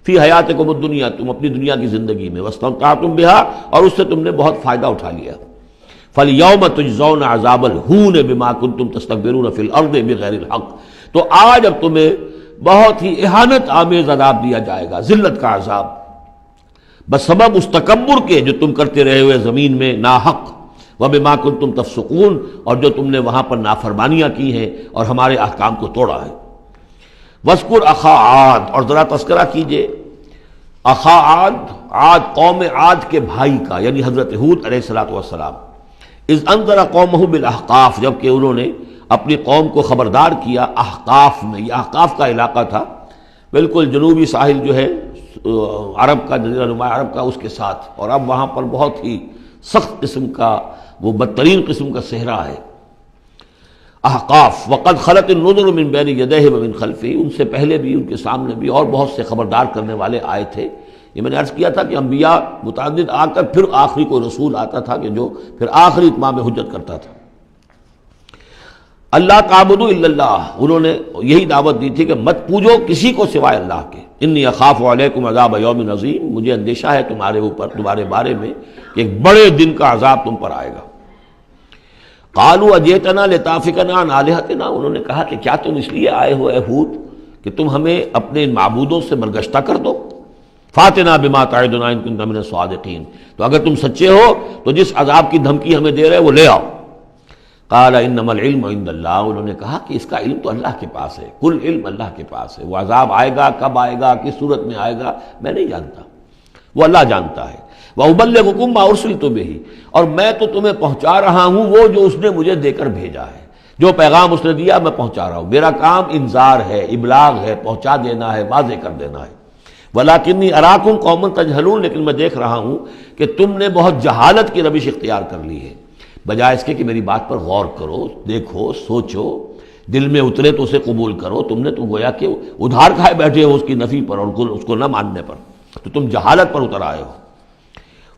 [SPEAKER 2] فی حیاتکم الدنیا، تم اپنی دنیا کی زندگی میں، واستمتعتم بها، اور اس سے تم نے بہت فائدہ اٹھا لیا۔ فَالْيَوْمَ تُجْزَوْنَ عَذَابَ الْهُونِ بِمَا كُنتُمْ تَسْتَكْبِرُونَ فِي الْأَرْضِ بِغَيْرِ الْحَقِّ، تو آج اب تمہیں بہت ہی اہانت آمیز عذاب دیا جائے گا، ذلت کا عذاب، بسبب اس تکبر کے جو تم کرتے رہے ہوئے زمین میں ناحق، وَبِمَا كُنتُمْ تَفْسُقُونَ، اور جو تم نے وہاں پر نافرمانیاں کی ہیں اور ہمارے احکام کو توڑا ہے۔ وَاذْكُرْ أَخَا عَادٍ، اور ذرا تذکرہ کیجئے اخا عاد قوم عاد کے بھائی کا، یعنی حضرت ہود علیہ الصلوۃ والسلام، اذ انذر قومہ بالاحقاف، جب کہ انہوں نے اپنی قوم کو خبردار کیا احقاف میں، یہ احقاف کا علاقہ تھا بالکل جنوبی ساحل جو ہے عرب کا، جزیرہ نما عرب کا، اس کے ساتھ، اور اب وہاں پر بہت ہی سخت قسم کا، وہ بدترین قسم کا صحرا ہے احقاف۔ وقد خلت النذر من بین یدیہ ومن خلفہ، ان سے پہلے بھی ان کے سامنے بھی اور بہت سے خبردار کرنے والے آئے تھے۔ یہ میں نے عرض کیا تھا کہ انبیاء متعدد آ کر پھر آخری کوئی رسول آتا تھا کہ جو پھر آخری اتمام حجت کرتا تھا۔ اللہ تعبدوا الا اللہ، انہوں نے یہی دعوت دی تھی کہ مت پوجو کسی کو سوائے اللہ کے۔ انی اخاف علیکم عذاب یوم عظیم، مجھے اندیشہ ہے تمہارے اوپر، تمہارے بارے میں کہ ایک بڑے دن کا عذاب تم پر آئے گا۔ قالوا اجئتنا لتافکنا عن آلہتنا، انہوں نے کہا کہ کیا تم اس لیے آئے ہو اے ہود کہ تم ہمیں اپنے معبودوں سے برگشتہ کر دو؟ فاتنا بما تعدنا ان کنت من الصادقین، تو اگر تم سچے ہو تو جس عذاب کی دھمکی ہمیں دے رہے وہ لے آؤ۔ قال انما العلم عند اللہ، انہوں نے کہا کہ اس کا علم تو اللہ کے پاس ہے، کل علم اللہ کے پاس ہے، وہ عذاب آئے گا، کب آئے گا، کس صورت میں آئے گا میں نہیں جانتا، وہ اللہ جانتا ہے۔ وَأُبَلِّغُكُم مَّا أُرْسِلْتُ بِهِ، اور میں تو تمہیں پہنچا رہا ہوں وہ جو اس نے مجھے دے کر بھیجا ہے، جو پیغام اس نے دیا میں پہنچا رہا ہوں، میرا کام انذار ہے، ابلاغ ہے، پہنچا دینا ہے، واضح کر دینا ہے۔ وَلَٰكِنِّي أَرَاكُمْ قَوْمًا تَجْهَلُونَ، لیکن میں دیکھ رہا ہوں کہ تم نے بہت جہالت کی روش اختیار کر لی ہے، بجائے اس کے کہ میری بات پر غور کرو، دیکھو، سوچو، دل میں اترے تو اسے قبول کرو، تم نے تو گویا کہ ادھار کھائے بیٹھے ہو اس کی نفی پر اور اس کو نہ ماننے پر، تو تم جہالت پر اتر آئے ہو۔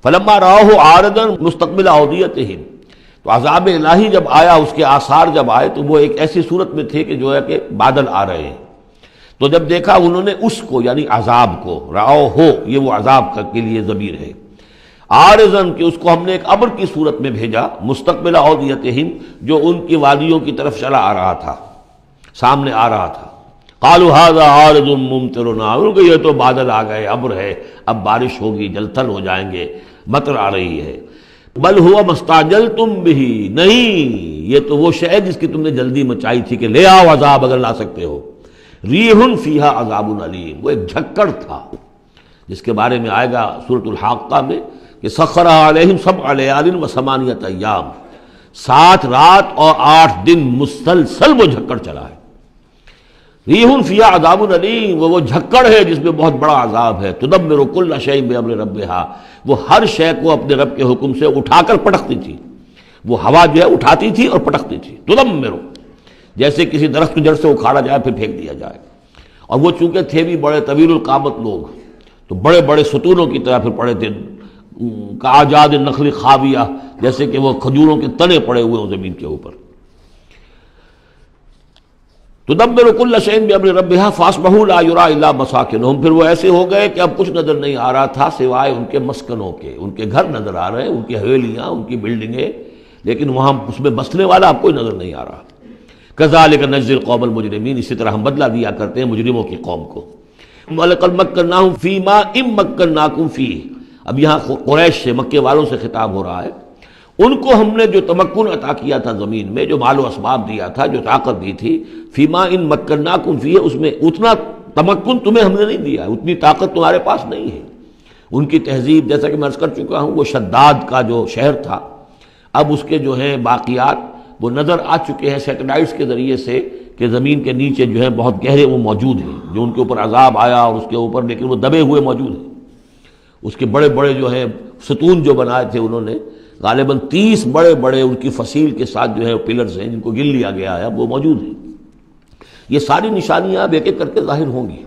[SPEAKER 2] فلما رأوه عارضا مستقبل اودیتہم، تو عذاب الہی جب آیا، اس کے آثار جب آئے تو وہ ایک ایسی صورت میں تھے کہ جو ہے کہ بادل آ رہے ہیں، تو جب دیکھا انہوں نے اس کو یعنی عذاب کو، رأوه یہ وہ عذاب کے لیے ضمیر ہے، عارضا کہ اس کو ہم نے ایک ابر کی صورت میں بھیجا، مستقبل اودیتہم جو ان کی وادیوں کی طرف چلا آ رہا تھا، سامنے آ رہا تھا۔ قالوا هذا عارض ممطرنا، ان کو یہ تو بادل آ گئے، ابر ہے، اب بارش ہوگی، جل تھل ہو جائیں گے، مطر آ رہی ہے۔ بل ہوا مستعجلتم به، نہیں یہ تو وہ شے جس کی تم نے جلدی مچائی تھی کہ لے آؤ عذاب اگر لا سکتے ہو۔ ریح فیہا عذاب علیم، وہ ایک جھکڑ تھا جس کے بارے میں آئے گا سورۃ الحاقہ میں کہ سخر علیہم سبع لیال وثمانیۃ ایام، 7 رات اور 8 دن مسلسل وہ جھکڑ چلا ہے۔ ریح فیہا عذاب علیم، وہ جھکڑ ہے جس میں بہت بڑا عذاب ہے۔ تدمر کل شیء بامر ربھا، وہ ہر شے کو اپنے رب کے حکم سے اٹھا کر پٹکتی تھی، وہ ہوا جو ہے اٹھاتی تھی اور پٹکتی تھی۔ تدمر، جیسے کسی درخت کی جڑ سے اکھاڑا جائے پھر پھینک دیا جائے، اور وہ چونکہ تھے بھی بڑے طویل القامت لوگ تو بڑے بڑے ستونوں کی طرح پھر پڑے تھے، کاجاد النخل خاویہ، جیسے کہ وہ کھجوروں کے تنے پڑے ہوئے ہوں زمین کے اوپر۔ تدبر کل شیء بامر ربھا فاصبحوا لا یری الا مساکنہم، پھر وہ ایسے ہو گئے کہ اب کچھ نظر نہیں آ رہا تھا سوائے ان کے مسکنوں کے، ان کے گھر نظر آ رہے ہیں، ان کی حویلیاں، ان کی بلڈنگیں، لیکن وہاں اس میں بسنے والا اب کوئی نظر نہیں آ رہا۔ کذالک نجزی القوم المجرمین، اسی طرح ہم بدلہ دیا کرتے ہیں مجرموں کی قوم کو۔ وَلَقَدْ مَكَّنَّاهُمْ فِي مَاءٍ مَكَّنَّاكُمْ فِيهِ، اب یہاں قریش سے، مکے والوں سے خطاب ہو رہا ہے، ان کو ہم نے جو تمکن عطا کیا تھا زمین میں، جو مال و اسباب دیا تھا، جو طاقت دی تھی، فی ماء مکناکم فیہ، اس میں اتنا تمکن تمہیں ہم نے نہیں دیا، اتنی طاقت تمہارے پاس نہیں ہے۔ ان کی تہذیب، جیسا کہ میں عرض کر چکا ہوں، وہ شداد کا جو شہر تھا، اب اس کے جو ہیں باقیات وہ نظر آ چکے ہیں سیٹلائٹس کے ذریعے سے کہ زمین کے نیچے جو ہے بہت گہرے وہ موجود ہیں، جو ان کے اوپر عذاب آیا اور اس کے اوپر، لیکن وہ دبے ہوئے موجود ہیں۔ اس کے بڑے بڑے جو ہیں ستون جو بنائے تھے انہوں نے، غالباً 30 بڑے بڑے ان کی فصیل کے ساتھ جو ہے پلرز ہیں جن کو گن لیا گیا ہے، اب وہ موجود ہیں۔ یہ ساری نشانیاں اب ایک ایک کر کے ظاہر ہوں گی۔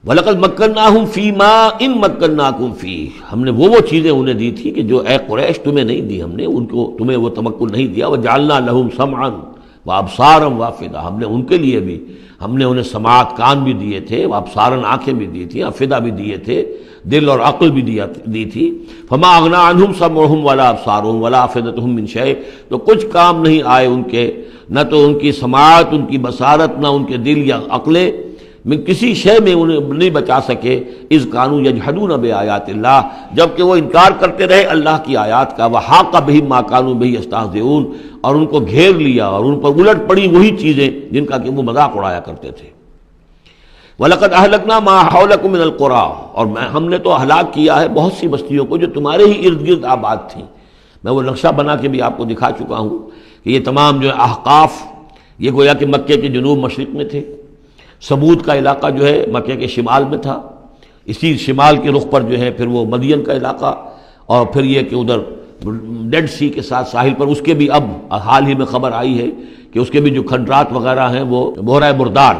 [SPEAKER 2] وَلَقَدْ مَكَّنَّاهُمْ فِي مَاءٍ مَكَّنَّاكُمْ فِيهِ، ہم نے وہ چیزیں انہیں دی تھی کہ جو اے قریش تمہیں نہیں دی، ہم نے ان کو، تمہیں وہ تمکن نہیں دیا۔ وَجَعَلْنَا لَهُمْ سَمْعًا وَأَبْصَارًا وَأَفْئِدَةً، ہم نے ان کے لیے بھی، ہم نے انہیں سماعت کان بھی دیے تھے، وَأَبْصَارًا آنکھیں بھی دی تھی، افئدہ بھی دیے تھے، دل اور عقل بھی دی تھی۔ فما اغنی عنہم سمعہم ولا ابصارہم ولا افئدتہم من شیء، تو کچھ کام نہیں آئے ان کے، نہ تو ان کی سماعت، ان کی بصارت، نہ ان کے دل یا عقلیں، میں کسی شے میں انہیں نہیں بچا سکے۔ اذ کانوا یجحدون بآیات اللہ، جبکہ وہ انکار کرتے رہے اللہ کی آیات کا۔ وحاق بہم ما کانوا بہ یستہزئون، اور ان کو گھیر لیا اور ان پر الٹ پڑی وہی چیزیں جن کا کہ وہ مذاق اڑایا کرتے تھے۔ وَلَقَدْ أَهْلَكْنَا مَا حَوْلَكُم مِّنَ الْقُرَىٰ، اور ہم نے تو ہلاک کیا ہے بہت سی بستیوں کو جو تمہارے ہی ارد گرد آباد تھیں۔ میں وہ نقشہ بنا کے بھی آپ کو دکھا چکا ہوں کہ یہ تمام جو احقاف، یہ گویا کہ مکے کے جنوب مشرق میں تھے، سمود کا علاقہ جو ہے مکے کے شمال میں تھا، اسی شمال کے رخ پر جو ہے پھر وہ مدین کا علاقہ، اور پھر یہ کہ ادھر ڈیڈ سی کے ساتھ ساحل پر، اس کے بھی اب حال ہی میں خبر آئی ہے کہ اس کے بھی جو کھنڈرات وغیرہ ہیں وہ بحیرہ مردار،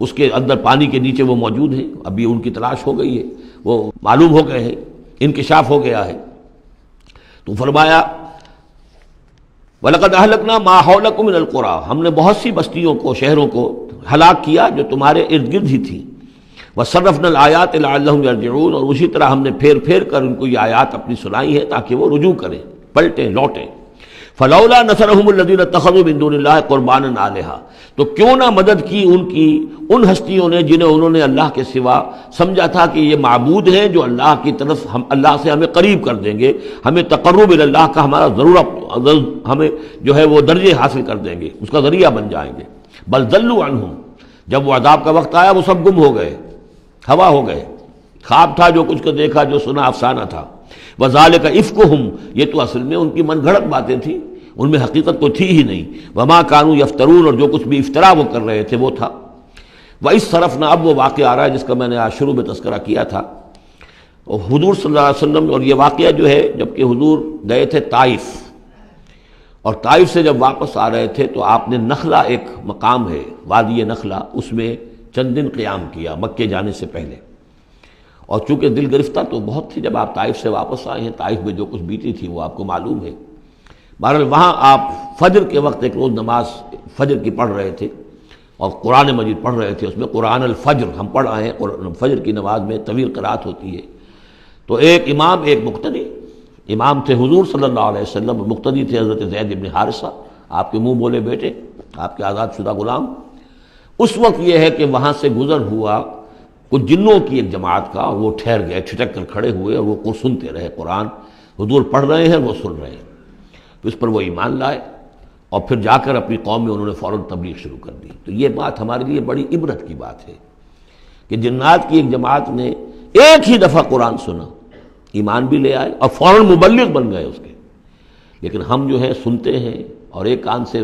[SPEAKER 2] اس کے اندر پانی کے نیچے وہ موجود ہیں، ابھی ان کی تلاش ہو گئی ہے، وہ معلوم ہو گئے ہیں، انکشاف ہو گیا ہے۔ تو فرمایا وَلَقَدْ أَهْلَكْنَا مَا حَوْلَكُم مِّنَ الْقُرَىٰ، ہم نے بہت سی بستیوں کو، شہروں کو ہلاک کیا جو تمہارے ارد گرد ہی تھیں. وَصَرَّفْنَا الْآيَاتِ لَعَلَّهُمْ يَرْجِعُونَ، اور اسی طرح ہم نے پھیر پھیر کر ان کو یہ آیات اپنی سنائی ہے تاکہ وہ رجوع کریں، پلٹیں، لوٹیں. فَلَوْلَا نَصَرَهُمُ الَّذِينَ اتَّخَذُوا مِن دُونِ اللَّهِ قُرْبَانًا آلِهَةً، تو کیوں نہ مدد کی ان ہستیوں نے جنہیں انہوں نے اللہ کے سوا سمجھا تھا کہ یہ معبود ہیں جو اللہ کی طرف اللہ سے ہمیں قریب کر دیں گے، ہمیں تقرب الی اللہ کا ہمارا ضرورت، ہمیں جو ہے وہ درجے حاصل کر دیں گے، اس کا ذریعہ بن جائیں گے. بل ضلوا عنہم، جب وہ عذاب کا وقت آیا وہ سب گم ہو گئے، ہوا ہو گئے، خواب تھا جو کچھ کو دیکھا، جو سنا افسانہ تھا. وذالک افکہم، یہ تو اصل میں ان کی من گھڑت باتیں تھیں، ان میں حقیقت تو تھی ہی نہیں. وما کانوا یفترون، اور جو کچھ بھی افطرا وہ کر رہے تھے وہ تھا. وَإِذْ صَرَفْنَا، اب وہ واقعہ آ رہا ہے جس کا میں نے آج شروع میں تذکرہ کیا تھا. اور حضور صلی اللہ علیہ وسلم، اور یہ واقعہ جو ہے جب کہ حضور گئے تھے طائف، اور طائف سے جب واپس آ رہے تھے تو آپ نے نخلہ، ایک مقام ہے وادی نخلہ، اس میں چند دن قیام کیا مکے جانے سے پہلے. اور چونکہ دل گرفتہ تو بہت تھی جب آپ طائف سے واپس آئے ہیں، طائف میں جو کچھ بیتی تھی وہ آپ کو معلوم ہے. بہرحال وہاں آپ فجر کے وقت ایک روز نماز فجر کی پڑھ رہے تھے اور قرآن مجید پڑھ رہے تھے. اس میں قرآن الفجر ہم پڑھ آئے ہیں، فجر کی نماز میں طویل قرات ہوتی ہے. تو ایک امام، ایک مقتدی. امام تھے حضور صلی اللہ علیہ وسلم، مقتدی تھے حضرت زید بن حارثہ، آپ کے منہ بولے بیٹے، آپ کے آزاد شدہ غلام. اس وقت یہ ہے کہ وہاں سے گزر ہوا کچھ جنوں کی ایک جماعت کا، اور وہ ٹھہر گئے، چھٹک کر کھڑے ہوئے، اور وہ سنتے رہے. قرآن حضور پڑھ رہے ہیں، وہ سن رہے ہیں. تو اس پر وہ ایمان لائے، اور پھر جا کر اپنی قوم میں انہوں نے فوراً تبلیغ شروع کر دی. تو یہ بات ہمارے لیے بڑی عبرت کی بات ہے کہ جنات کی ایک جماعت نے ایک ہی دفعہ قرآن سنا، ایمان بھی لے آئے اور فوراً مبلغ بن گئے اس کے. لیکن ہم جو ہے سنتے ہیں اور ایک کان سے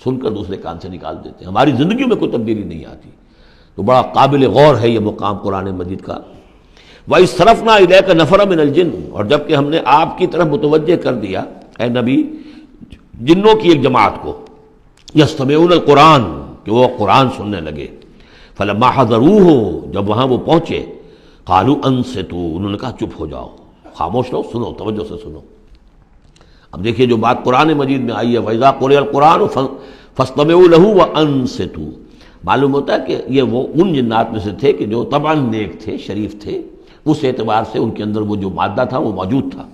[SPEAKER 2] سن کر دوسرے کان سے نکال دیتے ہیں، ہماری زندگیوں میں کوئی تبدیلی نہیں آتی. تو بڑا قابل غور ہے یہ مقام قرآن مجید کا. وَإِذْ صَرَفْنَا إِلَيْكَ نَفَرًا مِنَ الْجِنِّ، اور جب کہ ہم نے آپ کی طرف متوجہ کر دیا اے نبی جنوں کی ایک جماعت کو، یستمعون القرآن، کہ وہ قرآن سننے لگے. فلما حضروہ، جب وہاں وہ پہنچے، قالوا انصتوا، انہوں نے کہا چپ ہو جاؤ، خاموش رہو، سنو، توجہ سے سنو. اب دیکھیے جو بات قرآن مجید میں آئی ہے، وَإِذَا قُرِئَ الْقُرْآنُ فَاسْتَمِعُوا لَهُ وَأَنصِتُوا، معلوم ہوتا ہے کہ یہ وہ ان جنات میں سے تھے کہ جو طبعاً نیک تھے، شریف تھے، اس اعتبار سے ان کے اندر وہ جو مادہ تھا وہ موجود تھا.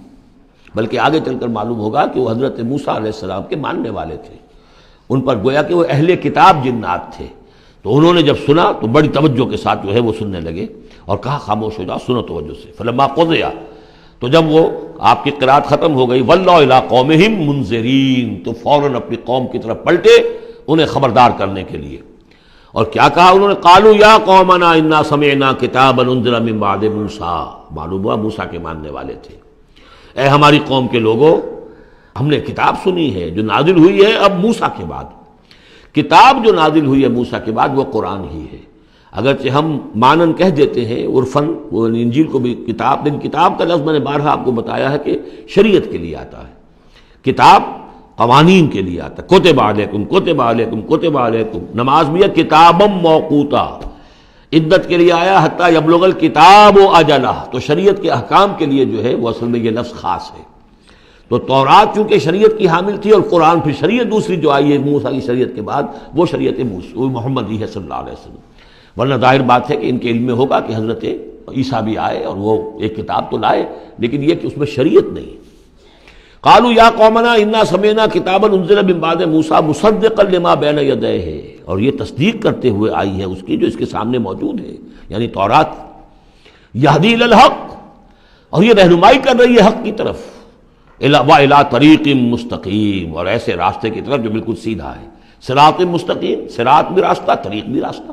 [SPEAKER 2] بلکہ آگے چل کر معلوم ہوگا کہ وہ حضرت موسیٰ علیہ السلام کے ماننے والے تھے، ان پر گویا کہ وہ اہل کتاب جنات تھے. تو انہوں نے جب سنا تو بڑی توجہ کے ساتھ جو ہے وہ سننے لگے، اور کہا خاموش ہو جاؤ، سنو توجہ سے. فلما قضیا، تو جب وہ آپ کی قرات ختم ہو گئی، وَلَّوْا إِلَىٰ قَوْمِهِمْ مُنذِرِينَ، تو فوراً اپنی قوم کی طرف پلٹے انہیں خبردار کرنے کے لیے. اور کیا کہا انہوں نے؟ قَالُوا يَا قَوْمَنَا إِنَّا سَمِعْنَا كِتَابًا أُنزِلَ مِن بَعْدِ مُوسَىٰ، معلوم ہوا موسیٰ کے ماننے والے تھے. اے ہماری قوم کے لوگوں، ہم نے کتاب سنی ہے جو نازل ہوئی ہے اب موسیٰ کے بعد. کتاب جو نازل ہوئی ہے موسیٰ کے بعد وہ قرآن ہی ہے. اگرچہ ہم مانن کہہ دیتے ہیں عرفاً، وہ انجیل کو بھی کتاب، لیکن کتاب کا لفظ میں نے بارہا آپ کو بتایا ہے کہ شریعت کے لیے آتا ہے. کتاب قوانین کے لیے آتا ہے. کتب علیکم کتب علیکم کتب علیکم، نماز بھی ہے کتابا موقوتا، عدت کے لیے آیا حتیٰ یبلغ الکتاب اجلہ. تو شریعت کے احکام کے لیے جو ہے وہ اصل میں یہ لفظ خاص ہے. تو تورات چونکہ شریعت کی حامل تھی، اور قرآن پھر شریعت دوسری جو آئی ہے موسیٰ کی شریعت کے بعد وہ شریعت محمد ہے صلی اللہ علیہ وسلم. ورنہ ظاہر بات ہے کہ ان کے علم میں ہوگا کہ حضرت عیسیٰ بھی آئے اور وہ ایک کتاب تو لائے، لیکن یہ کہ اس میں شریعت نہیں. قالوا یا قومنا انا سمعنا کتابا انزل من بعد موسیٰ مصدقا لما بین یدیہ، اور یہ تصدیق کرتے ہوئے آئی ہے اس کی جو اس کے سامنے موجود ہے، یعنی تورات. یہدی الی الحق، اور یہ رہنمائی کر رہی ہے حق کی طرف. وَإِلَىٰ طَرِیقٍ مُسْتَقِیم، اور ایسے راستے کی طرف جو بالکل سیدھا ہے. صراط مستقیم، صراط بھی راستہ، طریق بھی راستہ،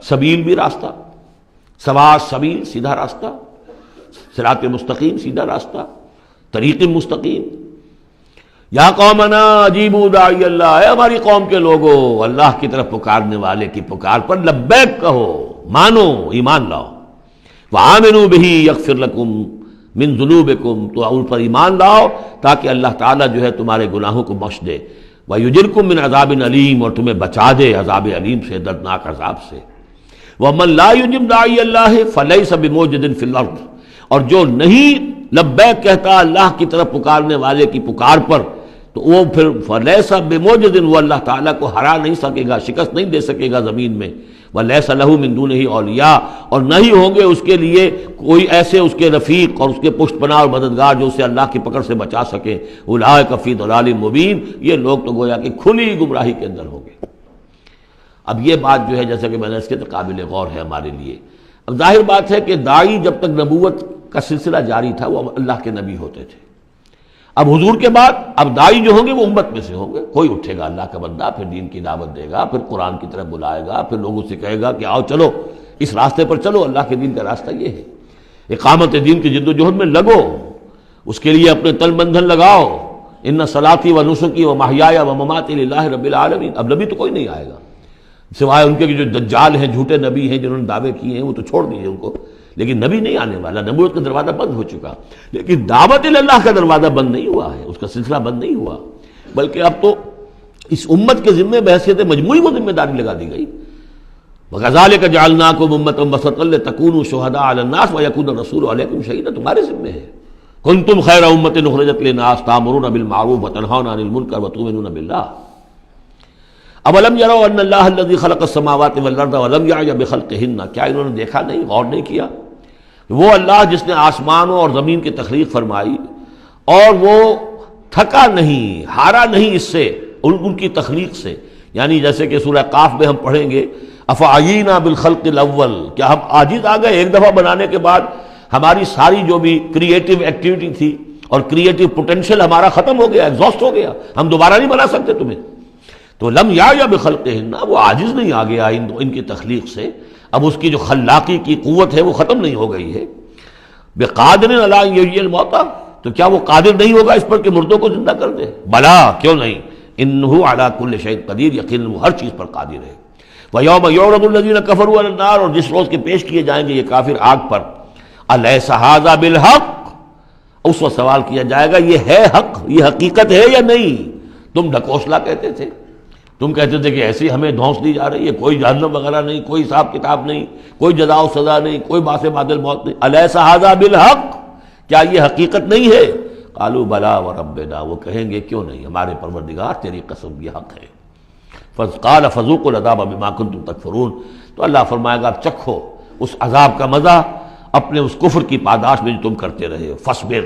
[SPEAKER 2] سبیل بھی راستہ، سوا سبیل سیدھا راستہ، صراط مستقیم سیدھا راستہ، طریق مستقیم. یا قومنا اجیبوا داعی اللہ، اے ہماری قوم کے لوگوں، اللہ کی طرف پکارنے والے کی پکار پر لبیک کہو، مانو، ایمان لاؤ. وآمنوا بہ یغفر لکم من ذنوبکم، تو ان پر ایمان لاؤ تاکہ اللہ تعالیٰ جو ہے تمہارے گناہوں کو بخش دے. ویجرکم من عذاب علیم، اور تمہیں بچا دے عذاب علیم سے، دردناک عذاب سے. ومن لا یجب داعی اللہ فلیس بموجد فی الارض، اور جو نہیں لبیک کہتا اللہ کی طرف پکارنے والے کی پکار پر، تو وہ پھر فلیس بموجد، وہ اللہ تعالیٰ کو ہرا نہیں سکے گا، شکست نہیں دے سکے گا زمین میں، ولیس لہ من دونہ اولیاء، اور نہیں ہوں گے اس کے لیے کوئی ایسے اس کے رفیق اور اس کے پشت پناہ اور مددگار جو اسے اللہ کی پکڑ سے بچا سکے۔ اولئک فی ضلال مبین، یہ لوگ تو گویا کہ کھلی گمراہی کے اندر ہوں گے۔ اب یہ بات جو ہے جیسا کہ میں نے اس کے قابل غور ہے ہمارے لیے۔ اب ظاہر بات ہے کہ داعی جب تک نبوت کا سلسلہ جاری تھا وہ اللہ کے نبی ہوتے تھے۔ اب حضور کے بعد اب داعی جو ہوں گے وہ امت میں سے ہوں گے، کوئی اٹھے گا اللہ کا بندہ، پھر دین کی دعوت دے گا، پھر قرآن کی طرف بلائے گا، پھر لوگوں سے کہے گا کہ آؤ چلو اس راستے پر چلو، اللہ کے دین کا راستہ یہ ہے، اقامت دین کی جد و جہد میں لگو، اس کے لیے اپنے تن بندھن لگاؤ، ان صلاتی و نسکی و محیایا و مماتی للہ رب العالمین۔ اب نبی تو کوئی نہیں آئے گا سوائے ان کے جو دجال ہیں، جھوٹے نبی ہیں جنہوں نے دعوے کیے ہیں، وہ تو چھوڑ دیجیے ان کو، لیکن نبی نہیں آنے والا، نبوت کا دروازہ بند ہو چکا۔ لیکن دعوت اللہ کا دروازہ بند نہیں ہوا ہے، اس کا سلسلہ بند نہیں ہوا، بلکہ اب تو اس امت کے ذمے بحیثیت مجموعی وہ ذمہ داری لگا دی گئی۔ وَكَذَلِكَ جَعَلْنَاكُمْ أُمَّةً وَسَطًا لِتَكُونُوا شُهَدَاءَ عَلَى النَّاسِ وَيَكُونَ الرَّسُولُ عَلَيْكُمْ شَهِيدًا، تمہارے ذمے ہے۔ كُنتُمْ خَيْرَ أُمَّةٍ أُخْرِجَتْ لِلنَّاسِ تَأْمُرُونَ بِالْمَعْرُوفِ وَتَنْهَوْنَ عَنِ الْمُنكَرِ وَتُؤْمِنُونَ بِاللَّهِ اولم يروا ان اللہ الذي خلق السماوات والارض ولم يعي بخلقهن، کیا انہوں نے دیکھا نہیں، غور نہیں کیا؟ وہ اللہ جس نے آسمانوں اور زمین کی تخلیق فرمائی اور وہ تھکا نہیں، ہارا نہیں اس سے، ان کی تخلیق سے، یعنی جیسے کہ سورہ قاف میں ہم پڑھیں گے افعینا بالخلق الاول، کیا ہم عاجز آ گئے ایک دفعہ بنانے کے بعد؟ ہماری ساری جو بھی کریٹو ایکٹیویٹی تھی اور کریٹو پوٹینشیل ہمارا ختم ہو گیا، ایگزاسٹ ہو گیا، ہم دوبارہ نہیں بنا سکتے تمہیں۔ تو لم یا بخلقہن، وہ عاجز نہیں آ گیا ان کی تخلیق سے، اب اس کی جو خلاقی کی قوت ہے وہ ختم نہیں ہو گئی ہے۔ بقادر علی ان یحیی الموتیٰ، تو کیا وہ قادر نہیں ہوگا اس پر کہ مردوں کو زندہ کر دے؟ بلا، کیوں نہیں، انہ علی کل شیء قدیر، یقیناً وہ ہر چیز پر قادر ہے۔ ویوم یعرض الذین کفروا علی النار، اور جس روز کے پیش کیے جائیں گے یہ کافر آگ پر، الیس ھذا بالحق، اس وقت سوال کیا جائے گا یہ ہے حق، یہ حقیقت ہے یا نہیں؟ تم ڈھکوسلا کہتے تھے، تم کہتے تھے کہ ایسی ہمیں دھونس دی جا رہی ہے، کوئی جہنم وغیرہ نہیں، کوئی حساب کتاب نہیں، کوئی جزا و سزا نہیں، کوئی باعث بعد الموت نہیں، الیس ھذا بالحق، کیا یہ حقیقت نہیں ہے؟ قالوا بلا وربنا، وہ کہیں گے کیوں نہیں، ہمارے پروردگار تیری قسم یہ حق ہے۔ قال فذوقوا العذاب بما کنتم تکفرون، تو اللہ فرمائے گا اب چکھو اس عذاب کا مزہ اپنے اس کفر کی پاداش میں جو تم کرتے رہے ہو، فاصبر۔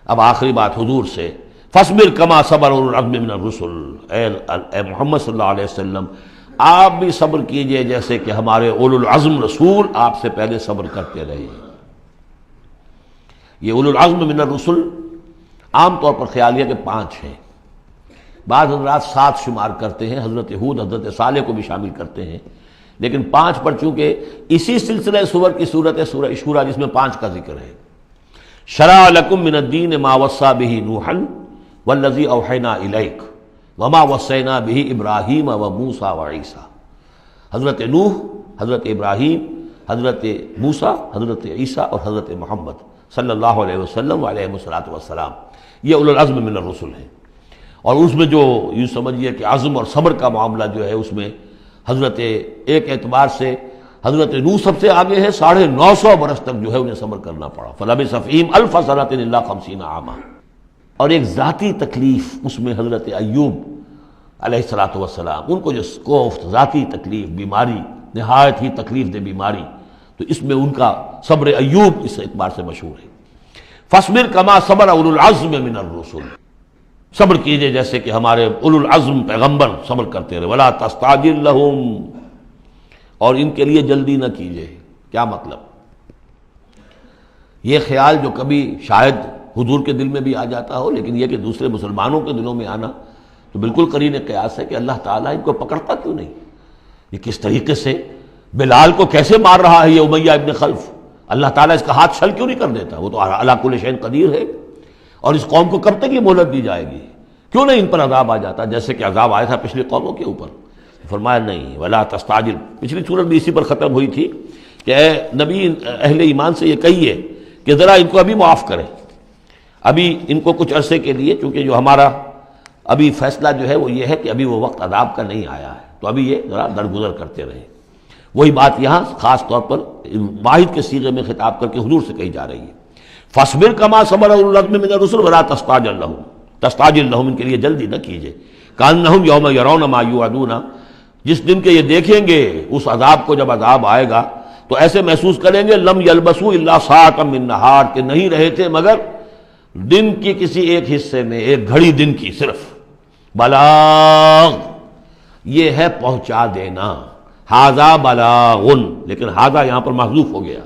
[SPEAKER 2] اب آخری بات حضور سے، فاصبر کما صبر اولو العزم من الرسل، اے محمد صلی اللہ علیہ وسلم آپ بھی صبر کیجئے جیسے کہ ہمارے اولو العزم رسول آپ سے پہلے صبر کرتے رہے۔ یہ اولو العزم من الرسل عام طور پر خیال یہ کہ 5 ہیں، بعض حضرات 7 شمار کرتے ہیں، حضرت ہود حضرت صالح کو بھی شامل کرتے ہیں، لیکن 5 پر چونکہ اسی سلسلہ سور کی صورت ہے سورہ شورى جس میں 5 کا ذکر ہے۔ شرع لکم من الدین ما وصى به نوحا والذی اوحینا الیک وما وصینا به ابراہیم وموسیٰ وعیسیٰ، حضرت نوح، حضرت ابراہیم، حضرت موسیٰ، حضرت عیسیٰ اور حضرت محمد صلی اللہ علیہ وسلم علیہ الصلوۃ والسلام، یہ اولو العزم من الرسل ہیں۔ اور اس میں جو یوں سمجھیے کہ عزم اور صبر کا معاملہ جو ہے اس میں حضرت ایک اعتبار سے حضرت نوح سب سے آگے ہے، 950 برس تک جو ہے انہیں صبر کرنا پڑا، فلبث فیہم 1000 سنۃ الا 50 عاما۔ اور ایک ذاتی تکلیف اس میں حضرت ایوب علیہ الصلوۃ والسلام، ان کو جو کوفت، ذاتی تکلیف، بیماری، نہایت ہی تکلیف دہ بیماری، تو اس میں ان کا صبر ایوب اس اعتبار سے مشہور ہے۔ فاصبر کما صبر اولو العزم من الرسل، صبر کیجئے جیسے کہ ہمارے اولو العزم پیغمبر صبر کرتے رہے۔ ولا تستعجل لهم، اور ان کے لیے جلدی نہ کیجئے۔ کیا مطلب؟ یہ خیال جو کبھی شاید حضور کے دل میں بھی آ جاتا ہو، لیکن یہ کہ دوسرے مسلمانوں کے دلوں میں آنا تو بالکل قرین قیاس ہے کہ اللہ تعالیٰ ان کو پکڑتا کیوں نہیں؟ یہ کس طریقے سے بلال کو کیسے مار رہا ہے یہ امیہ ابن خلف، اللہ تعالیٰ اس کا ہاتھ چھل کیوں نہیں کر دیتا؟ وہ تو علی کل شیء قدیر ہے۔ اور اس قوم کو کب تک یہ مہلت دی جائے گی؟ کیوں نہیں ان پر عذاب آ جاتا جیسے کہ عذاب آیا تھا پچھلی قوموں کے اوپر؟ فرمایا نہیں، ولا تستعجل، پچھلی صورت بھی اسی پر ختم ہوئی تھی کہ اے نبی اہل ایمان سے یہ کہیے کہ ذرا ان کو ابھی معاف کریں، ابھی ان کو کچھ عرصے کے لیے، چونکہ جو ہمارا ابھی فیصلہ جو ہے وہ یہ ہے کہ ابھی وہ وقت عذاب کا نہیں آیا ہے، تو ابھی یہ ذرا درگزر کرتے رہیں۔ وہی بات یہاں خاص طور پر واحد کے صیغے میں خطاب کر کے حضور سے کہی جا رہی ہے، فاصبر کما صبر اولو العزم من الرسل ولا تستعجل لهم تستعجل لہم، ان کے لیے جلدی نہ کیجیے، کانہم یوم یرون ما یوعدون، جس دن کے یہ دیکھیں گے اس عذاب کو، جب عذاب آئے گا تو ایسے محسوس کریں گے لم یلبسوا الا ساعۃ من نہار، کہ نہیں رہے تھے مگر دن کی کسی ایک حصے میں، ایک گھڑی دن کی صرف۔ بلاغ، یہ ہے پہنچا دینا، ھذا بلاغ، لیکن ھذا یہاں پر محذوف ہو گیا،